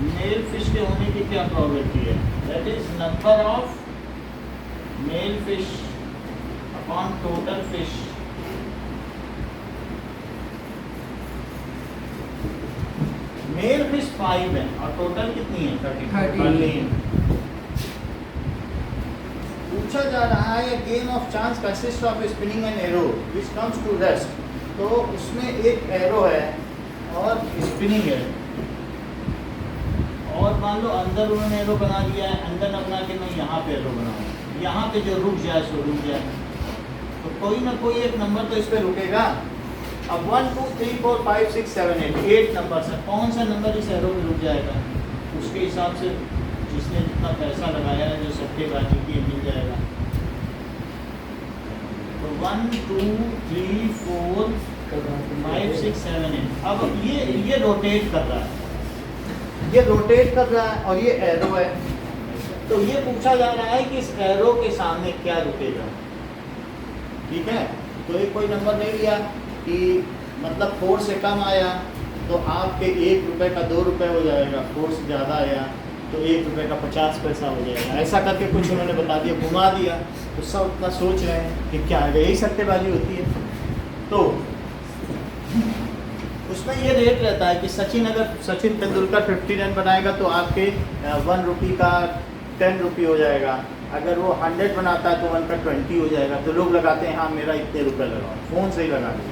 Male fish के होने की क्या probability है? That is number of male fish upon total fish. Male fish 5 है और टोटल कितनी है, 13। पूछा जा रहा है game of chance consist of spinning an arrow which comes to rest. तो उसमें एक एरो है और स्पिनिंग है, और मान लो अंदर उन्होंने एरो बना दिया है, अंदर न बना के मैं यहाँ पे एरो बनाऊँ, यहाँ पे जो रुक जाए सो रुक जाए, तो कोई ना कोई एक नंबर तो इस पे रुकेगा। अब 1 2 3 4 5 6 7 8 नंबर है, कौन सा नंबर इस एरो में रुक जाएगा, उसके हिसाब से जिसने जितना पैसा लगाया है जो सट्टेबाजी की मिल जाएगा। तो 1 2 3 4 5 6 7 8। अब ये रोटेट कर रहा है, ये रोटेट कर रहा है और ये एरो है, तो ये पूछा जा रहा है कि इस एरो के सामने क्या रुकेगा। ठीक है, तो एक कोई नंबर नहीं लिया कि मतलब 4 से कम आया तो आपके 1 रुपये का 2 रुपये हो जाएगा, 4 से ज़्यादा आया तो 1 रुपये का 50 पैसा हो जाएगा, ऐसा करके कुछ उन्होंने बता दिया, घुमा दिया, तो सब उतना सोच रहे हैं कि क्या आएगा, यही सट्टेबाजी होती है। तो उसमें ये रेट रहता है कि सचिन तेंदुलकर 50 रन बनाएगा तो आपके 1 रुपये का 10 रुपये हो जाएगा, अगर वो 100 बनाता है तो 1 का 20 हो जाएगा, तो लोग लगाते हैं हाँ मेरा इतने रुपये लगाओ, फ़ोन से ही लगा दें।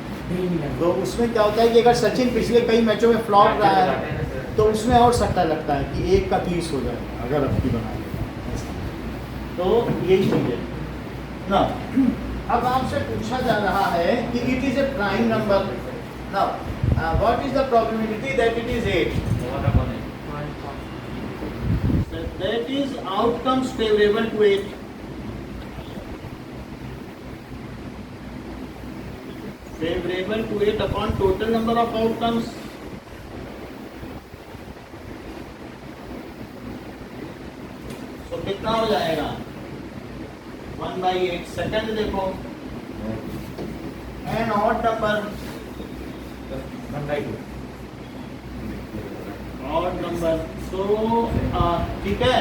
तो उसमें क्या होता है कि अगर सचिन पिछले कई मैचों में फ्लॉप रहा है तो उसमें और सट्टा लगता है कि 1 का 30 हो जाएगा अगर अबकी बनाएगा, तो यही चीज़ है ना। अब आपसे पूछा जा रहा है कि it is a prime number, now what is the probability that it is 8? That is outcomes favorable to 8. Favorable to 8 upon total number of outcomes. So कितना हो जाएगा? 1/8। सेकंड देखो, an odd number, 1/2। odd number, so ठीक है,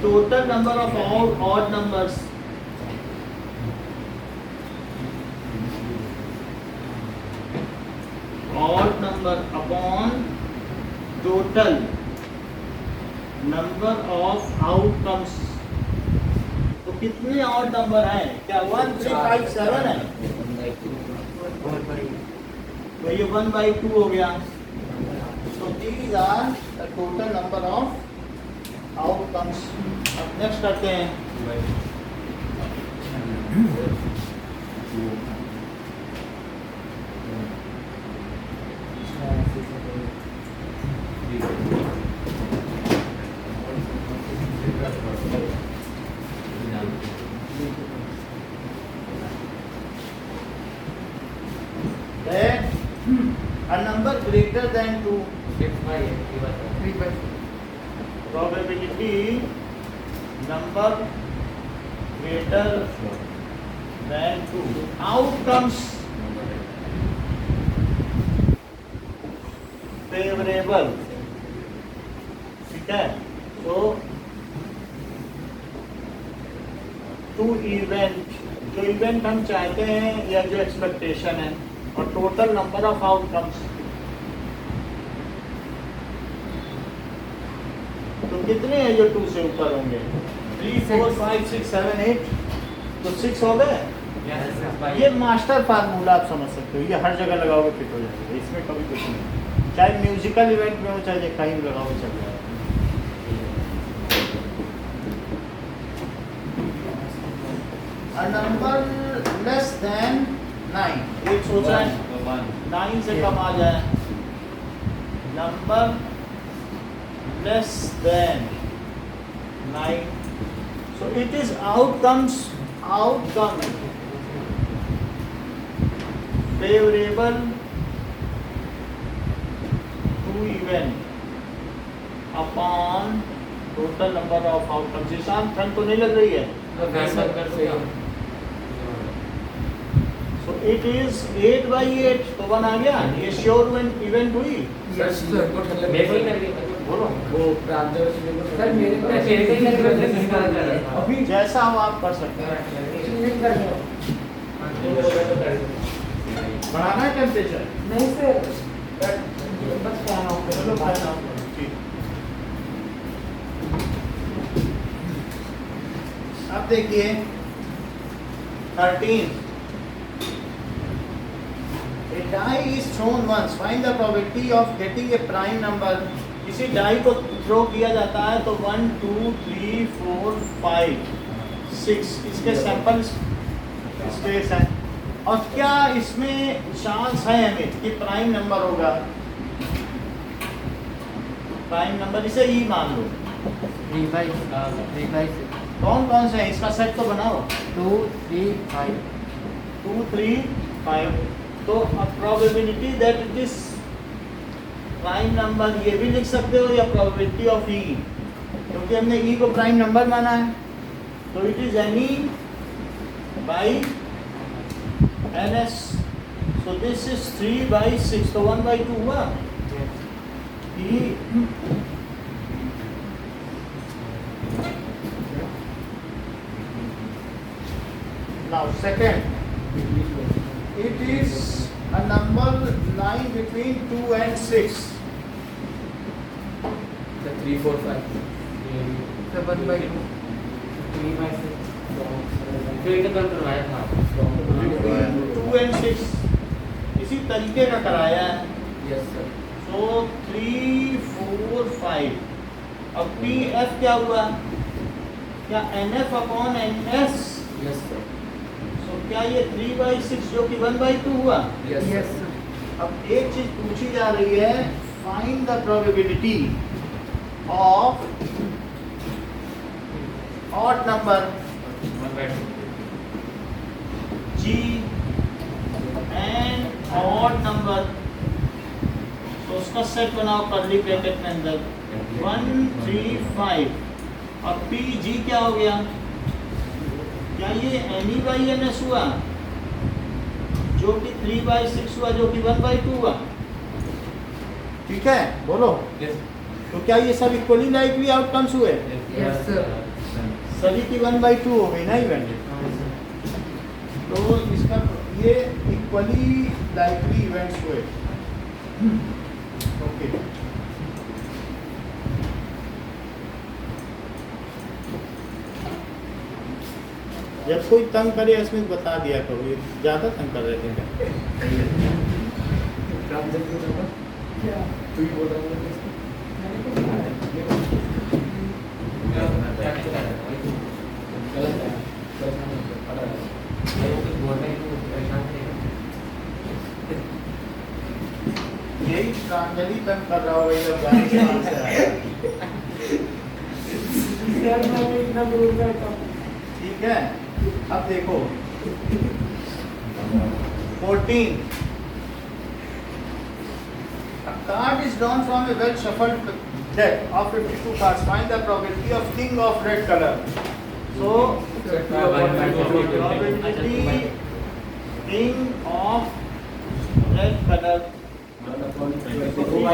total number of odd numbers, odd number upon total number of outcomes। तो कितने odd number हैं? क्या 1 3 5 7 है? तो ये 1/2 हो गया। So these are the total number of outcomes। अब नेक्स्ट करते हैं। That a number greater than 2 3 by 4. probability number greater than 2 outcomes favorable, ठीक है। तो टू इवेंट, जो इवेंट हम चाहते हैं या जो एक्सपेक्टेशन है, और टोटल नंबर ऑफ आउटकम्स, तो कितने हैं जो 2 से ऊपर होंगे? 3 4 5 6 7 8, तो 6 हो गए। ये मास्टर फार्मूला आप समझ सकते हो, ये हर जगह लगाओगे फिट हो जाएगा, इसमें कभी कुछ नहीं, चाहे म्यूजिकल इवेंट में हो चाहे कहीं भी लगाओगे चल जाएगा। A number less than 9, एक सोचा है 9 से कम आ जाए, number less than 9, so it is outcome favorable to event upon total number of outcomes। Ishan ठंड तो नहीं लग रही है? So it is 8 by 8, तो 1 आ गया, ये श्योर इवेंट हुई। Yes, sir. बोलो, वो प्रांजल सर मेरे को अभी जैसा हो आप कर सकते हैं। नहीं कर रहे हो। बढ़ाना है टेम्परेचर? नहीं सर, बस फैन ऑफ कर चलो लो। फैन ऑफ करो, ठीक। अब देखिए 13, a die is thrown once, find the probability of getting a prime number। किसी डाई को थ्रो किया जाता है तो 1 2 3 4 5 6 इसके सैंपल स्पेस हैं, और क्या इसमें चांस है हमें कि प्राइम नंबर होगा? प्राइम नंबर इसे ई मान लो। 3 by 6, कौन कौन से हैं इसका सेट तो बनाओ। 2 3 5। 2 3 5, तो probability that it is prime number, ये भी लिख सकते हो, या प्रोबेबिलिटी ऑफ ई, क्योंकि हमने ई को प्राइम नंबर माना है, तो it is N E by N S. So this is 3 by 6, तो 1 by 2 हुआ। E now second, it is a number lying between 2 and 6, 3 4 5 7 by 2, 3 by 6। 2 and 6 इसी तरीके का कराया है। Yes sir. सो 3 4 5, अब पी एफ क्या हुआ? क्या N F upon N S? Yes sir. So क्या ये 3 by 6 जो कि 1 by 2 हुआ? Yes yes sir. सर। अब एक चीज पूछी जा रही है, find the probability of odd number जी एंड ऑड नंबर, तो उसका सेट बनाओ कर्ली ब्रैकेट में अंदर 1 3 5, और पी जी क्या हो गया? क्या ये N E by N S हुआ जो कि 3 by 6 हुआ, जो कि 1 by 2 हुआ? ठीक है, बोलो। तो क्या ये सब इक्वली लाइकली आउटकम्स हुए? Yes sir. सभी की 1 by 2 हो गई ना इवेंट, तो इसका ये इक्वली लाइकली इवेंट्स हुए। ओके, जब कोई तंग करे इसमें बता दिया करो, ये ज्यादा तंग कर रहे थे क्या? प्रांजल को नंबर क्या? तू ही बोल रहा है मैंने कुछ कहा है। गलत है, परेशान नहीं कर पड़ा है। वो कुछ बोल रहे हैं तो परेशान नहीं है। यही प्रांजलि तंग कर रहा होगा, ये लोग गाने के नाम से आया। सर मैं भी इतना दूर करता हूँ। ठीक है, अब देखो 14, A card is drawn from a well shuffled deck of 52 cards. Find the probability of king of red color. So, probability king of red color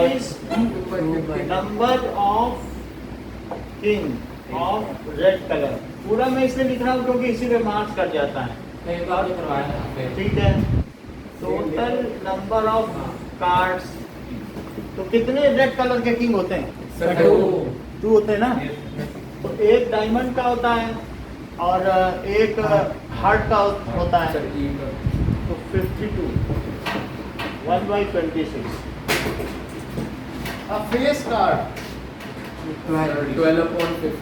is number of king of red color. पूरा मैं इसलिए लिख रहा हूँ क्योंकि इसी में मार्क्स कट जाता है. कई बार भी करवाया था ठीक है. Total number of cards. तो कितने रेड कलर के किंग होते हैं? 2 होते हैं ना. तो एक डायमंड का होता है और एक हार्ट का होता है. तो 52 1/26. A face card. 12/50.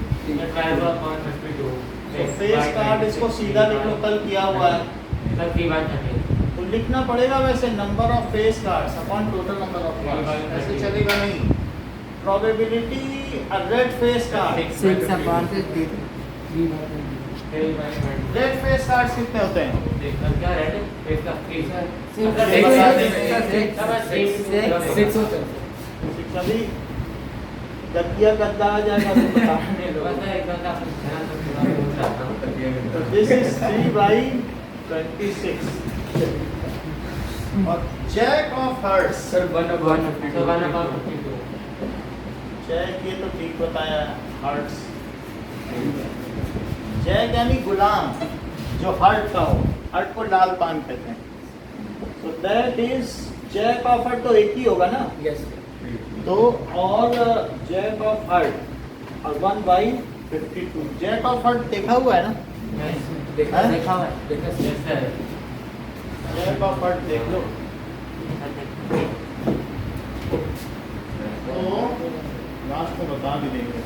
तो फेस कार्ड इसको सीधा लिख लो, कल किया हुआ है. तो लिखना पड़ेगा वैसे number of face cards upon total number of cards. ऐसे चलेगा नहीं. Probability a red face card. 6/3. Red face cards कितने होते हैं? क्या रेड फेस का Six होते हैं. कभी गद्दिया गद्दा आ जाएगा तो बताने दो. तो दिस इज 3/26. और jack of hearts. Sir 1/52. Jack ये तो ठीक बताया. हार्ट्स. जैक यानी गुलाम जो हार्ट का हो. हार्ट को लाल पान कहते हैं. So that is jack of heart. तो एक ही होगा ना. यस. तो और जैक ऑफ हार्ट और 1/52. जैक ऑफ हार्ट देखा हुआ है ना. देखा हुआ है. देखा जैक ऑफ हार्ट देख लो. तो लास्ट में बता भी देंगे.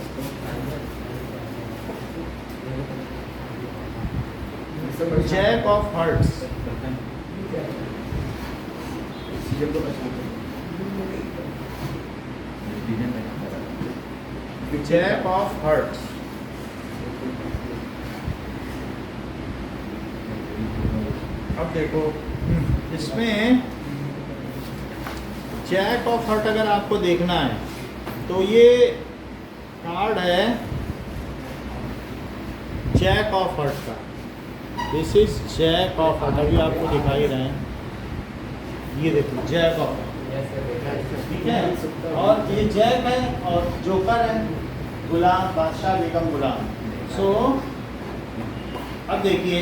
Jack of hearts. Jack of hearts. अब देखो इसमें जैक ऑफ हार्ट अगर आपको देखना है तो ये कार्ड है जैक ऑफ हार्ट का. This is jack of heart. अभी आपको दिखाई रहे हैं. ये देखो जैक ऑफ हार्ट. ठीक है. और ये जैक है और जोकर है गुलाम बादशाह बेगम गुलाम. सो अब देखिए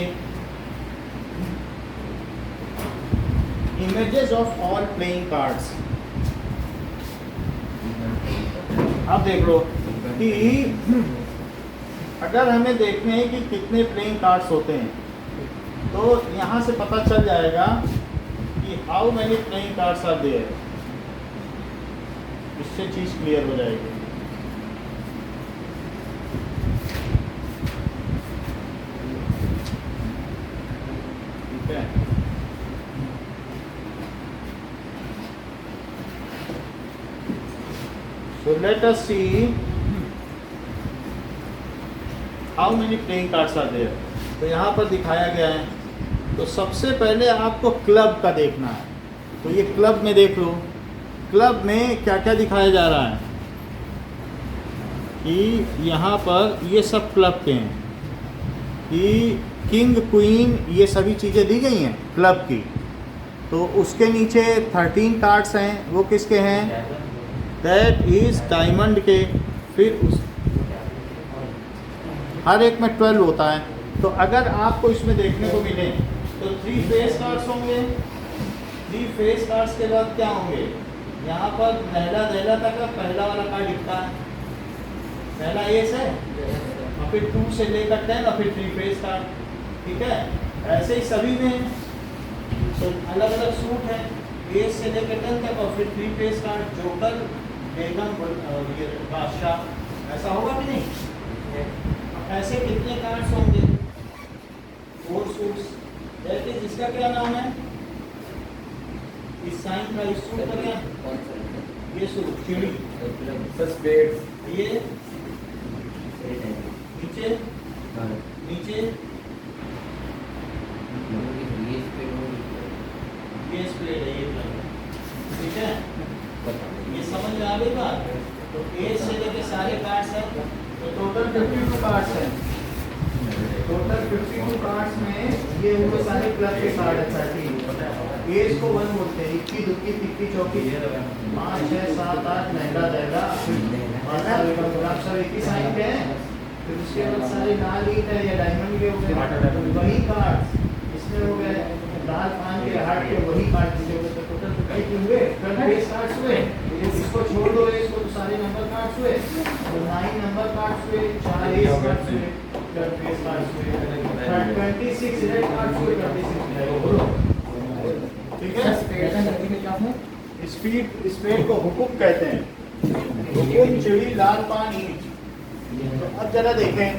images of all playing cards. अब देख लो कि अगर हमें देखने हैं कि कितने प्लेइंग कार्ड्स होते हैं तो यहाँ से पता चल जाएगा कि how many playing cards are there. इससे चीज क्लियर हो जाएगी. ठीक है. So let us see how many playing cards are there. तो यहाँ पर दिखाया गया है. तो सबसे पहले आपको क्लब का देखना है. तो ये क्लब में देख लो. क्लब में क्या क्या दिखाया जा रहा है कि यहाँ पर ये सब क्लब के हैं कि किंग क्वीन ये सभी चीज़ें दी गई हैं क्लब की. तो उसके नीचे 13 कार्ड्स हैं. वो किसके हैं? दैट इज डायमंड के. फिर उस हर एक में 12 होता है. तो अगर आपको इसमें देखने को मिले तो 3 फेस कार्ड्स होंगे. 3 फेस कार्ड्स के बाद क्या होंगे? यहाँ पर लहला दहला तक का पहला वाला कार्ड दिखता है. पहला एस है और फिर 2 से लेकर 10 और फिर 3 फेस कार्ड. ठीक है. ऐसे ही सभी में तो अलग अलग सूट है. एस से लेकर 10 तक और फिर 3 फेस कार्ड. जोकर बेगम बादशाह. ऐसा होगा कि नहीं? ऐसे कितने कार्ड्स होंगे? 4 सूट्स. दैट इज इसका क्या नाम है? इस साइन का इस सूट का क्या? ये सूट चिड़ी. ये नीचे नीचे ये स्प्लेट है. ये ठीक है. ये समझ में आ गई बात? तो एज से लेके सारे कार्ड्स हैं, तो टोटल 52 कार्ड्स हैं। टोटल 52 कार्ड्स में ये हुए सारे क्लब के कार्ड हैं 30। एज को 1 बोलते हैं, 21 दुक्की तिक्की चौकी 5 6 7 8 महंगा जाएगा। आप सब एक ही साइन पे हैं, फिर उसके बाद सारे लाल ईंट है या डायमंड के हो गए वही कार्ड्स, इसमें हो गए लाल पान के हार्ट के वही कार्ड दिए हुए। तो टोटल 52 हुए, 12 कार्ड्स हुए। इसको छोड़ दो इसको, तो सारे नंबर कार्ड्स हुए, तो 9 नंबर कार्ड्स हुए, 4 एज कार्ड्स हुए, 12 कार्ड्स हुए, 26 रेड कार्ड्स हुए, 26 ठीक है। स्पीड को हुकुम कहते हैं, हुकुम चिड़ी लाल पान ईंट। तो अब जरा देखें,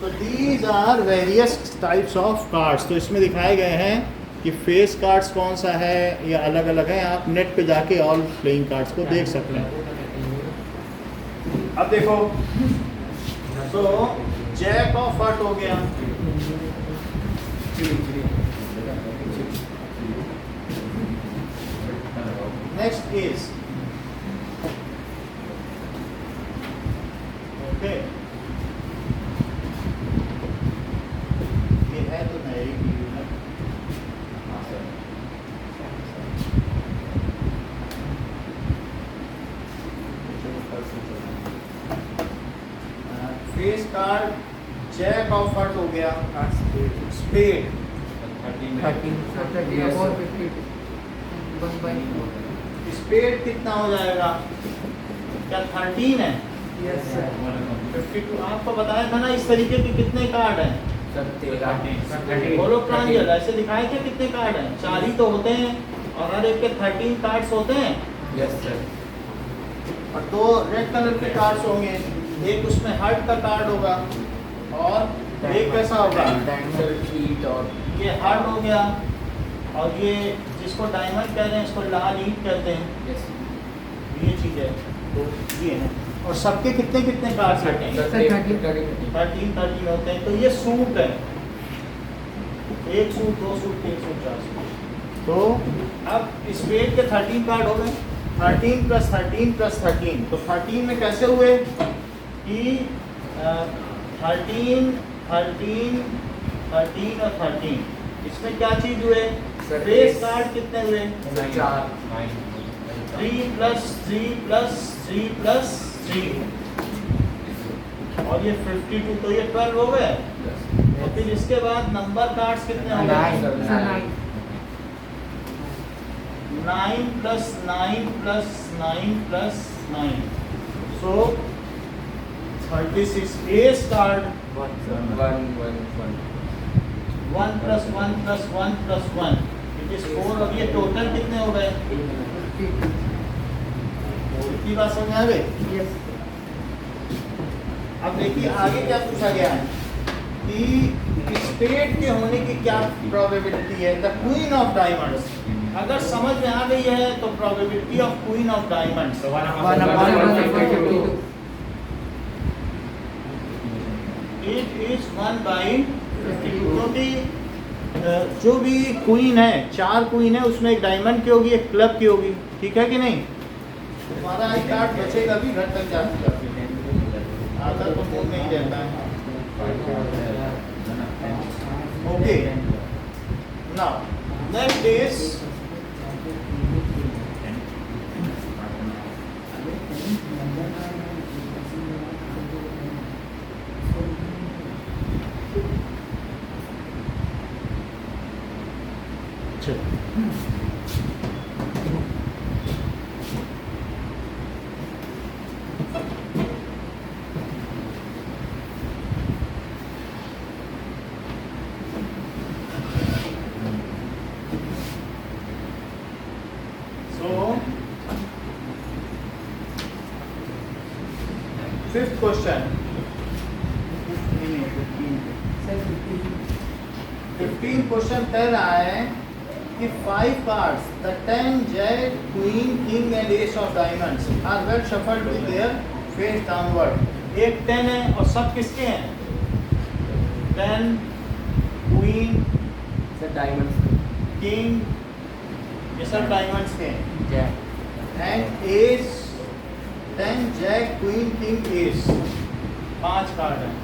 so these are various types of cards। तो इसमें दिखाए गए हैं कि फेस कार्ड्स कौन सा है या अलग अलग है। आप नेट पे जाके ऑल प्लेइंग कार्ड्स को देख सकते हैं। अब देखो, तो जैक ऑफ हार्ट हो गया, नेक्स्ट इज ओके, ये है तो नहीं face card jack of heart हो गया, स्पेड 30 और 50 1 by 4 स्पेड कितना हो जाएगा? क्या 13 है? yes sir 52। आपको बताया था ना इस तरीके के कितने कार्ड हैं? सर 13 बोलो प्रांजल, ऐसे दिखाए क्या कितने कार्ड हैं? 4 ही तो होते हैं और हर एक के 13 कार्ड्स होते हैं। यस सर और 2 रेड कलर के कार्ड्स होंगे, एक उसमें हार्ट का कार्ड होगा और एक कैसा होगा? ईट और ये हार्ट हो गया, और ये जिसको डायमंड कह रहे हैं इसको लाल ईंट कहते हैं। यस ये चीज़ है, तो ये है। और सबके कितने कितने कार्ड्स होते हैं? 13 होते हैं। तो ये सूट है, 1 सूट 2 सूट 3 सूट 4 सूट। तो अब स्पेड के 13 कार्ड हो गए, 13 + 13 + 13। तो 13 में कैसे हुए कि 13 13 13 और 13, इसमें क्या चीज हुए? फेस कार्ड कितने हुए? 4 3 + 3 + 3 + 3 और ये 52, तो ये 12 हो गए। और फिर इसके बाद नंबर कार्ड्स कितने हो गए? 9 9 + 9 + 9 + 9, so 36 S card 1 + 1 + 1 + 1 it is 4। अब ये टोटल कितने हो गए? इतनी बात समझ आ गई? yes अब देखिए आगे क्या पूछा गया है कि स्पेड के होने की क्या प्रोबेबिलिटी है? The queen of diamonds. अगर समझ में आ गई है तो probability of queen of diamonds 1/52 it is 1/52। क्योंकि जो भी क्वीन है, 4 क्वीन है, उसमें एक डायमंड की होगी, एक क्लब की होगी, ठीक है कि नहीं? तुम्हारा एक कार्ड बचेगा भी घर तक जाकर, आधा तो मुंह में ही रहता है। Okay, now next is fifth question, 15 question कह रहा है कि 5 cards the 10 jack queen king and ace of diamonds are well shuffled with their face downward. एक 10 है और सब किसके हैं? 10 क्वीन सर डायमंड्स किंग, ये सब डायमंड्स के हैं। Jack and ace, then jack, queen, king, ace, 5 card हैं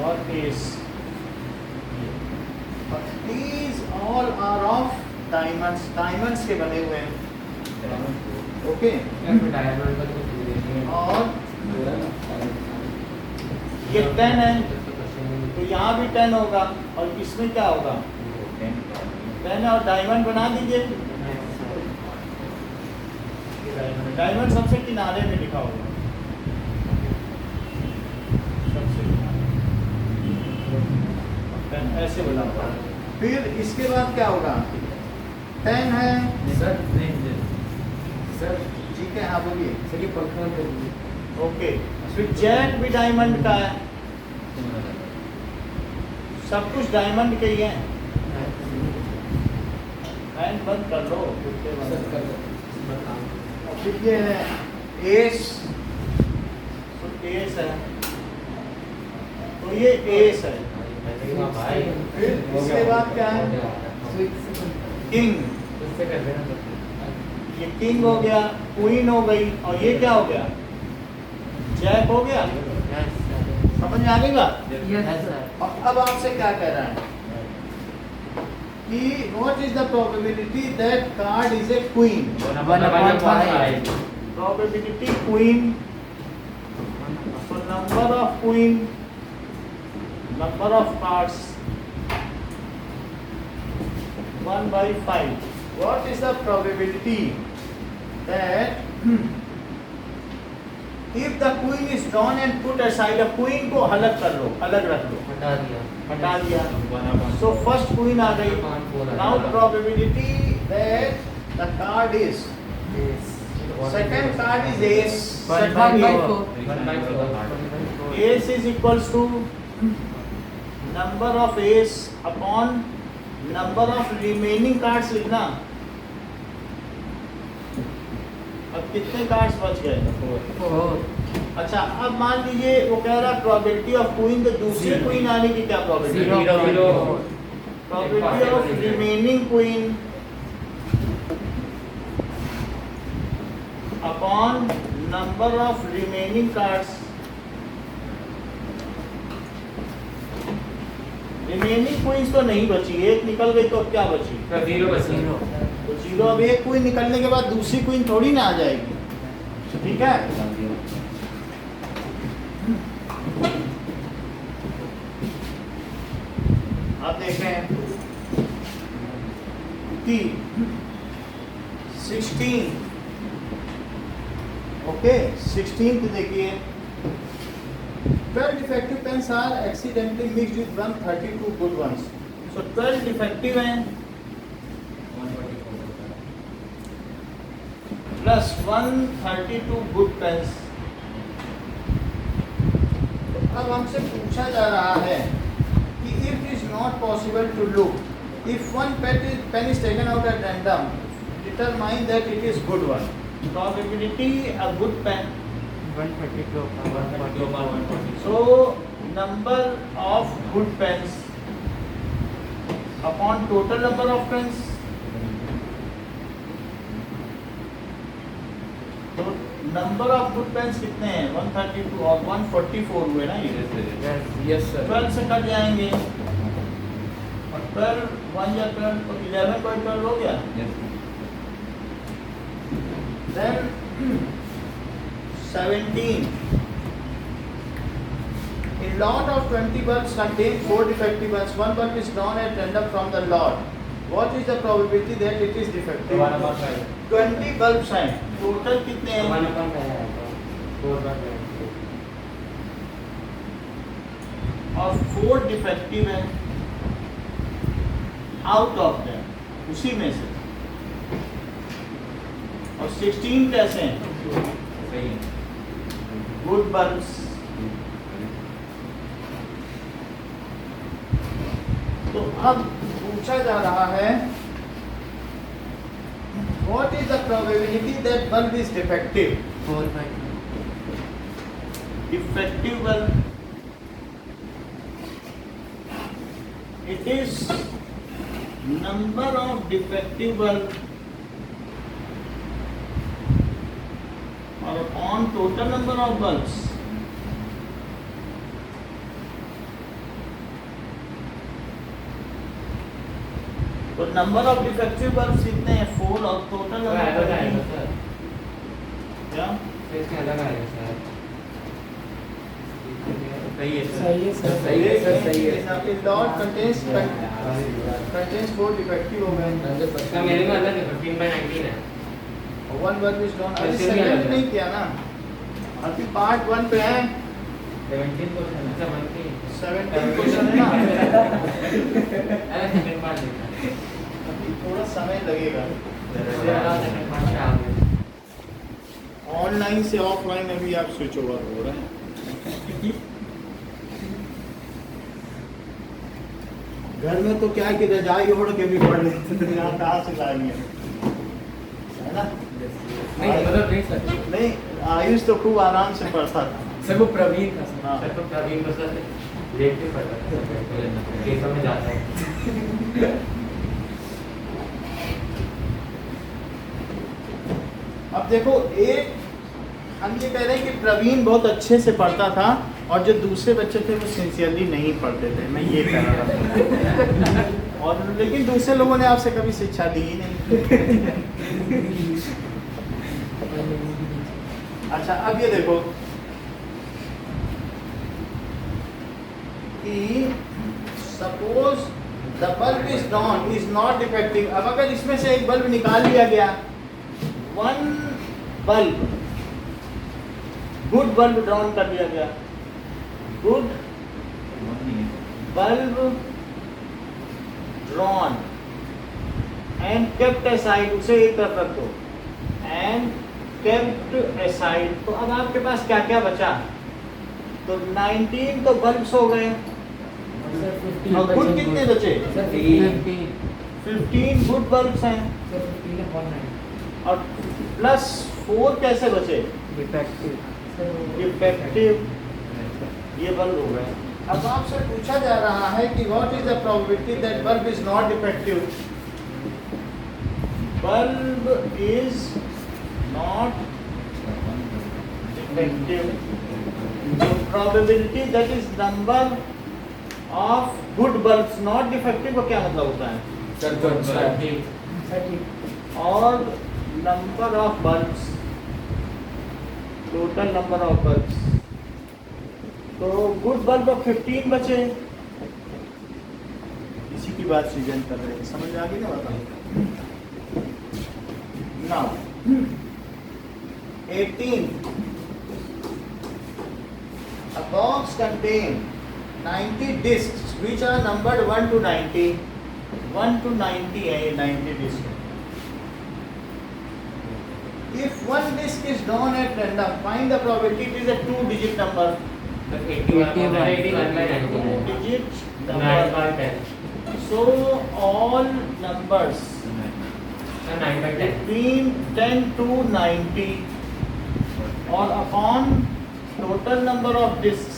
और ace. These all are of diamonds, diamonds के बने हुए हैं, ओके। डायमंड का तो कुछ नहीं है। और ये 10 है, तो यहाँ भी 10 होगा और इसमें क्या होगा 10 और डायमंड बना दीजिए। डायमंड सबसे किनारे में लिखा होगा, सबसे किनारे, ऐसे बना हुआ। फिर इसके बाद क्या होगा 10 है सर नहीं सर ठीक है, हाँ बोलिए। सर ये पंखा कर दीजिए। ओके, फिर जैक भी डायमंड का है, सब कुछ डायमंड के ही है। लाइन बंद कर लो, सर कर दो। और फिर ये है एस, तो एस है, तो ये एस है। भाई फिर इसके बाद क्या है किंग, उससे कर देना सर। ये किंग हो गया, क्वीन हो गई, और ये क्या हो गया जैक हो गया। समझ में आ गई बात? Yes, sir. और अब आपसे क्या कह रहा है कि what is the probability that card is a queen. 1/5 probability queen, so number of queen, number of cards 1/5. What is the probability that if the queen is drawn and put aside, a queen को अलग कर लो, अलग रख लो, हटा दिया। हटा दिया, so first queen आ गई। Now probability that the card is, second card is ace, second ace is equals to number of ace upon number of remaining cards लिखना। अब कितने कार्ड्स बच गए? अच्छा, अब मान लीजिए वो कह रहा प्रोबेबिलिटी ऑफ क्वीन, तो दूसरी क्वीन आने की क्या probability? Probability of remaining queen upon number of remaining cards. Remaining queens तो नहीं बची, एक निकल गई तो क्या बची? 0 बस 0। तो 0। अब एक क्वीन निकलने के बाद दूसरी क्वीन थोड़ी ना आ जाएगी, ठीक है। अब देखें कि 16, ओके 16 देखिए 12 defective pens are accidentally mixed with 132 good ones. So 12 defective हैं plus 132 good pens. तो अब हमसे पूछा जा रहा है कि if it is not possible to look, if one pen is taken out at random, determine that it is good one. Probability a good pen 132 So, number of good pens upon total number of pens. तो number of good pens कितने हैं? 132 और 144 हुए ना ये? Yes sir. 12 से कट जाएंगे और 12 1 या 12 तो 11/12 हो गया। Then 17. A lot of 20 bulbs contain 4 defective ones. One bulb is drawn at random from the lot. What is the probability that it is defective? 20 bulbs हैं, total कितने हैं? और 4 defective हैं out of them, उसी में से। और 16 कैसे हैं? Good bulbs. तो अब पूछा जा रहा है what is the probability that bulb is defective? Defective bulb, it is number of defective bulb upon total number of bulbs. तो नंबर ऑफ डिफेक्टिव बल्ब्स कितने हैं 4 और टोटल तो अलग आएगा नंबर सर, क्या तो इसमें अलग आएगा सर। सही है सर, सही है सर, सही है सर, सही है। लॉट कंटेन्स फोर डिफेक्टिव हो गए। इसका मेरे में अलग है 15/19 है। One bulb is drawn. अभी ऐसे भी सेकंड अलग है। नहीं किया ना, अभी पार्ट 1 पे है, 17% अच्छा बनती 17 क्वेश्चन है ना। अरे सेकंड पार्ट देखा अभी थोड़ा समय लगेगा। सेकंड पार्ट पे आ गए। ऑनलाइन से ऑफलाइन अभी आप स्विच ओवर हो रहे हैं। घर में तो क्या है कि रजाई ओढ़ के भी पढ़ लेते थे, यहाँ कहाँ से लाएंगे, है ना? नहीं मतलब नहीं सर, नहीं, आयुष तो खूब आराम से पढ़ता था। सर वो प्रवीण था सर। हाँ। सर तो प्रवीण को सर लेट के पढ़ता था सर, केसों में जाता है। अब देखो, एक हम ये कह रहे हैं कि प्रवीण बहुत अच्छे से पढ़ता था और जो दूसरे बच्चे थे वो सिंसियरली नहीं पढ़ते थे, मैं ये कह रहा था। और लेकिन दूसरे लोगों ने आपसे कभी शिक्षा ली ही नहीं। अच्छा, अब ये देखो कि suppose the bulb is drawn is not defective. अब अगर इसमें से एक बल्ब निकाल लिया गया, one bulb good bulb drawn कर दिया गया, good bulb drawn and kept aside, उसे एक तरफ रख दो, एंड केप्ट असाइड। तो अब आपके पास क्या क्या बचा? तो 19 तो बल्ब्स हो गए, सर 15 और गुड कितने बचे? सर 15 गुड बल्ब्स हैं, सर 15 upon 9 और प्लस 4 कैसे बचे? डिफेक्टिव। सर डिफेक्टिव, ये बल्ब हो गए। अब आपसे पूछा जा रहा है कि what is the probability that bulb is not defective. Bulb is not defective, तो probability that is number of good bulbs not defective का क्या मतलब होता है? सर जो अच्छा है। सर ठीक। और number of bulbs, total number of bulbs, तो गुड बल्ब ऑफ 15 बचे। इसी की बात सीजन कर रहे हैं, समझ में आ गई ना? बताओ now 18 a box contain 90 discs which are numbered 1 to 90 है ये 90 disc. If one disk is drawn at random, find the probability. It is a 2-digit number. 81/19 Digit 9 number. by 10 So all numbers 9/10 between 10 to 90 or upon total number of discs.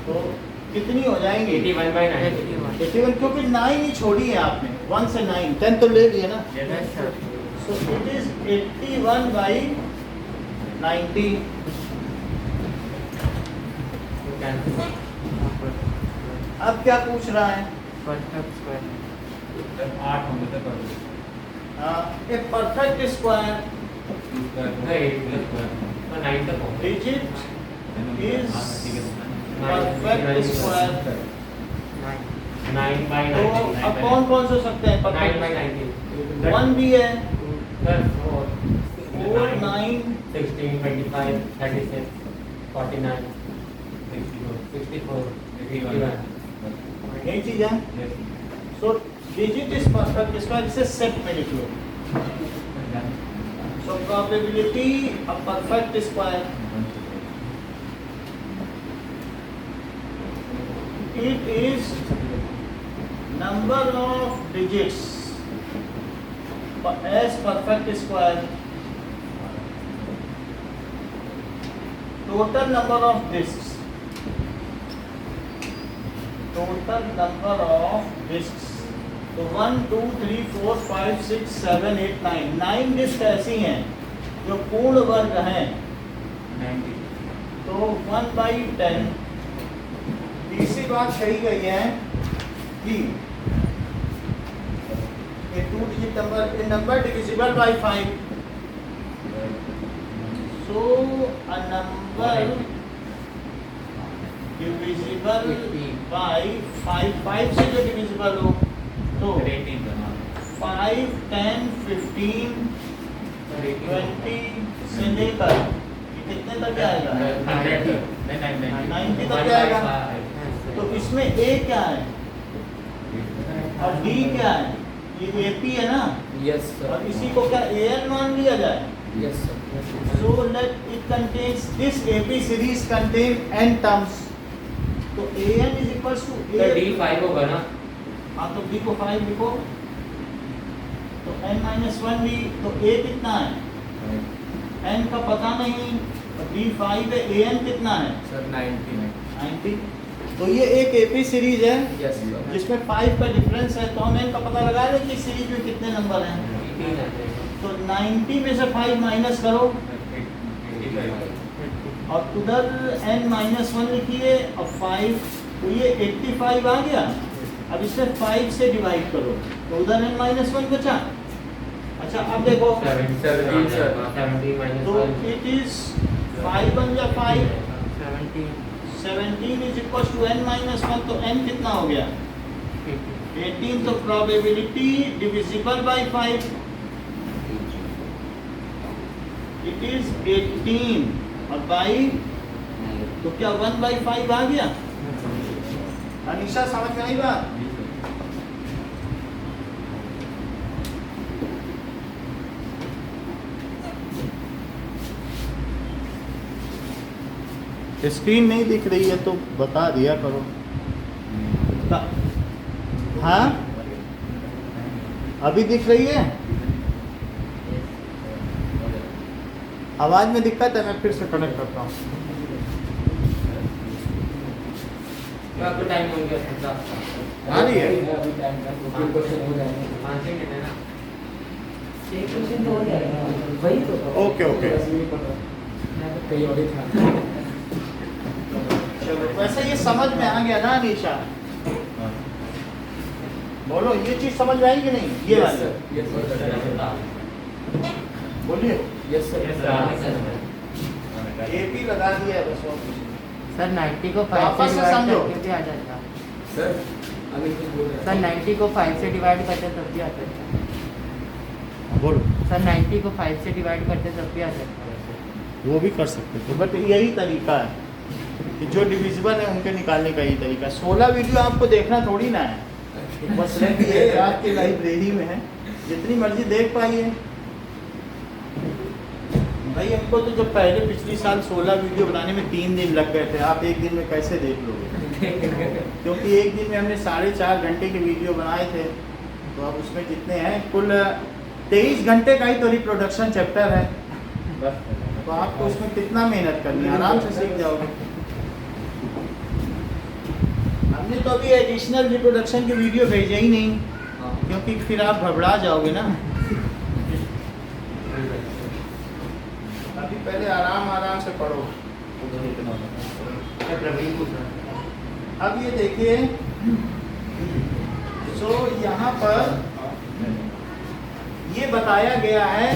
तो कितनी हो जाएंगी? 81/19 81, क्योंकि 9 ही छोड़ी है आपने, 1 से 9, 10 तो ले लिए ना। Yes sir. So it is 81/90. अब क्या पूछ रहा है? A perfect square digit is perfect square. 9/19 तो अब कौन कौन से हो सकते हैं? 9/19 1 भी है, Sir, 4 4 9 16 25 36 49 64 81 यही चीज है। Yes. So digit is perfect square, इसे सेट में लिख लो। So probability of perfect square, it is number of digits as perfect square, total number of discs, total number of discs तो 1 2 3 4 5 6 7 8 9 डिस्क ऐसी हैं जो पूर्ण वर्ग हैं। 90 तो 1/10 तीसरी बात कही गई है कि a 2 digit number divisible by 5, so a number divisible by 5 से जो divisible हो तो 18 बना 5 10 15 20 से लेकर ये कितने तक जाएगा 90 तक जाएगा। तो इसमें A क्या है और D क्या है, ये AP है ना, Yes, sir. और इसी को क्या AN मान लिया जाए। Yes, sir. So let it contains this AP series contain n terms, तो AN is equals to तो A। D 5 होगा ना। हाँ तो D को 5 लिखो, तो n-1 भी, तो A कितना है, n का पता नहीं, तो D 5 है, AN कितना है Sir, 90. 90। तो ये एक AP सीरीज है Yes, sir. जिसमें 5 का डिफरेंस है, तो हम n का पता लगा लें कि सीरीज में कितने नंबर हैं। 18 है तो 90 में से 5 माइनस करो 85 और उधर n-1 लिखिए और 5, तो ये 85 आ गया। अब इसे 5 से डिवाइड करो तो उधर n-1 बचा। अच्छा अब देखो 17 तो इट इज 5 बन गया 5, 17 इज इक्वल टू n-1, तो n कितना हो गया 18। तो probability divisible by 5 it is 18 और बाई, तो क्या 1/5 आ गया। अनीशा समझ में आई बात। स्क्रीन नहीं दिख रही है तो बता दिया करो। हाँ अभी दिख रही है, आवाज में दिक्कत है, मैं फिर से कनेक्ट करता हूँ। आपको टाइम हो गया आ रही है? अभी टाइम का 2 क्वेश्चन हो जाएंगे। मानसिंह कितने ना एक क्वेश्चन तो हो जाएगा, वही तो। ओके ओके मैं तो कहीं और ही था। चलो वैसे ये समझ में आ गया ना अनीशा, बोलो ये चीज समझ में आई कि नहीं, ये Yes, वाली sir. Yes, sir. बोलिए। Yes, sir. एपी लगा दिया है बस और कुछ नहीं। सर 90 को 5 वापस से से डिवाइड समझो। करके भी आ जाता। Sir, अभी कुछ बोल रहे सर 90 को 5 से डिवाइड करते तब भी आ जाता। बोलो सर 90 को 5 से डिवाइड करते तब भी आ जाता। वो भी कर सकते थे, बट यही तरीका है कि जो डिविजिबल है उनके निकालने का यही तरीका। 16 वीडियो आपको देखना थोड़ी ना है, बस ये आपकी लाइब्रेरी में है, जितनी मर्जी देख पाइए। भाई हमको तो जब पहले पिछली साल 16 वीडियो बनाने में 3 दिन लग गए थे, आप एक दिन में कैसे देख लोगे? क्योंकि एक दिन में हमने 4.5 घंटे के वीडियो बनाए थे, तो अब उसमें जितने हैं कुल 23 घंटे का ही तो रिप्रोडक्शन चैप्टर है, तो आपको उसमें कितना मेहनत करनी है, आराम से सीख जाओगे। हमने तो अभी एडिशनल रिप्रोडक्शन के वीडियो भेजे ही नहीं, क्योंकि फिर आप घबरा जाओगे ना। अभी पहले आराम से पढ़ो। अब ये देखिए, सो यहाँ पर ये बताया गया है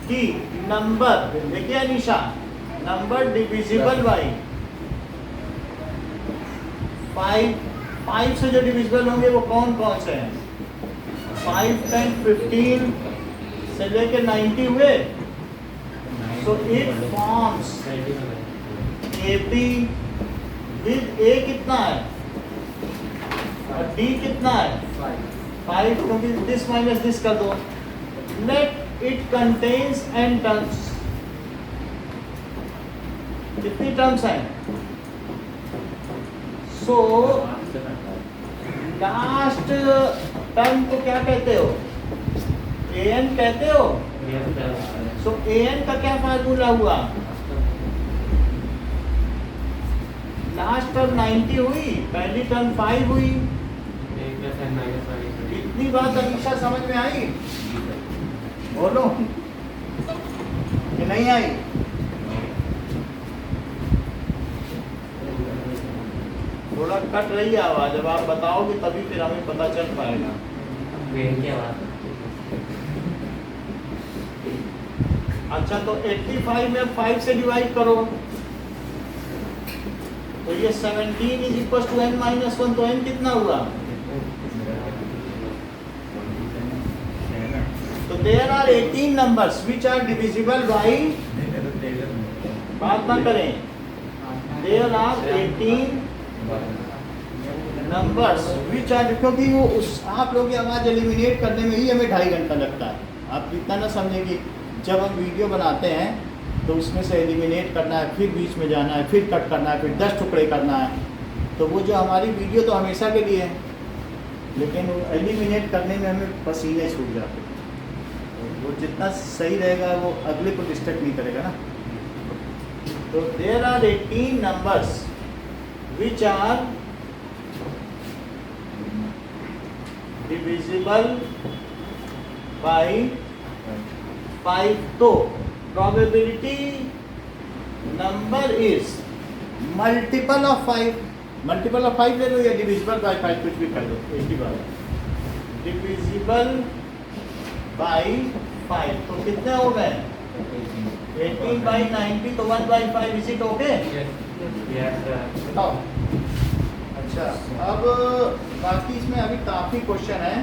कि नंबर, देखिए अनीशा, नंबर डिविजिबल बाई 5 से जो डिविजिबल होंगे वो कौन कौन से हैं? 5, 10, 15 से लेके 90 हुए, so it forms AP with A कितना है और D कितना है 5, क्योंकि दिस माइनस दिस कर दो। Let it contains n terms, कितनी टर्म्स हैं? So लास्ट टर्म को क्या कहते हो? an कहते हो। सो an का क्या फार्मूला हुआ? लास्ट टर्म 90 हुई, पहली टर्म 5 हुई, इतनी बात अमीशा समझ में आई? बोलो कि नहीं आई? थोड़ा कट रही है आवाज, जब आप बताओगे तभी फिर हमें पता चल पाएगा। वेन की आवाज। अच्छा तो 85 में 5 से डिवाइड करो तो ये 17 is equal to n minus 1, तो n कितना हुआ? तो there are 18 numbers which are divisible by, बात ना करें, there are 18 numbers which are, क्योंकि वो उस आप लोग की आवाज़ एलिमिनेट करने में ही हमें 2.5 घंटा लगता है। आप इतना ना समझें कि जब हम वीडियो बनाते हैं तो उसमें से एलिमिनेट करना है, फिर बीच में जाना है, फिर कट करना है, फिर 10 टुकड़े करना है, तो वो जो हमारी वीडियो तो हमेशा के लिए है, लेकिन वो एलिमिनेट करने में हमें पसीने छूट जाते हैं। वो जितना सही रहेगा वो अगले को डिस्टर्ब नहीं करेगा ना। तो there are 18 numbers which are divisible by 5, तो probability number is multiple of 5, multiple of 5 ले लो या डिविजिबल बाय 5, कुछ भी कर लो, एक ही बात, डिविजिबल बाय 5, तो कितने हो गए? 18 बाई 90, तो 1/5 इज इट ओके? बताओ। अच्छा अब बाकी इसमें अभी काफ़ी क्वेश्चन है,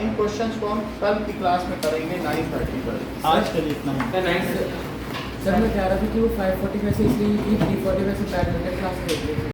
इन क्वेश्चंस को हम कल की क्लास में करेंगे 9:30 पर। आज के लिए इतना ही। सर मैं कह रहा था कि वो 5:45 से इसलिए 3:45 से बैडमिंटन क्लास देख रहे थे।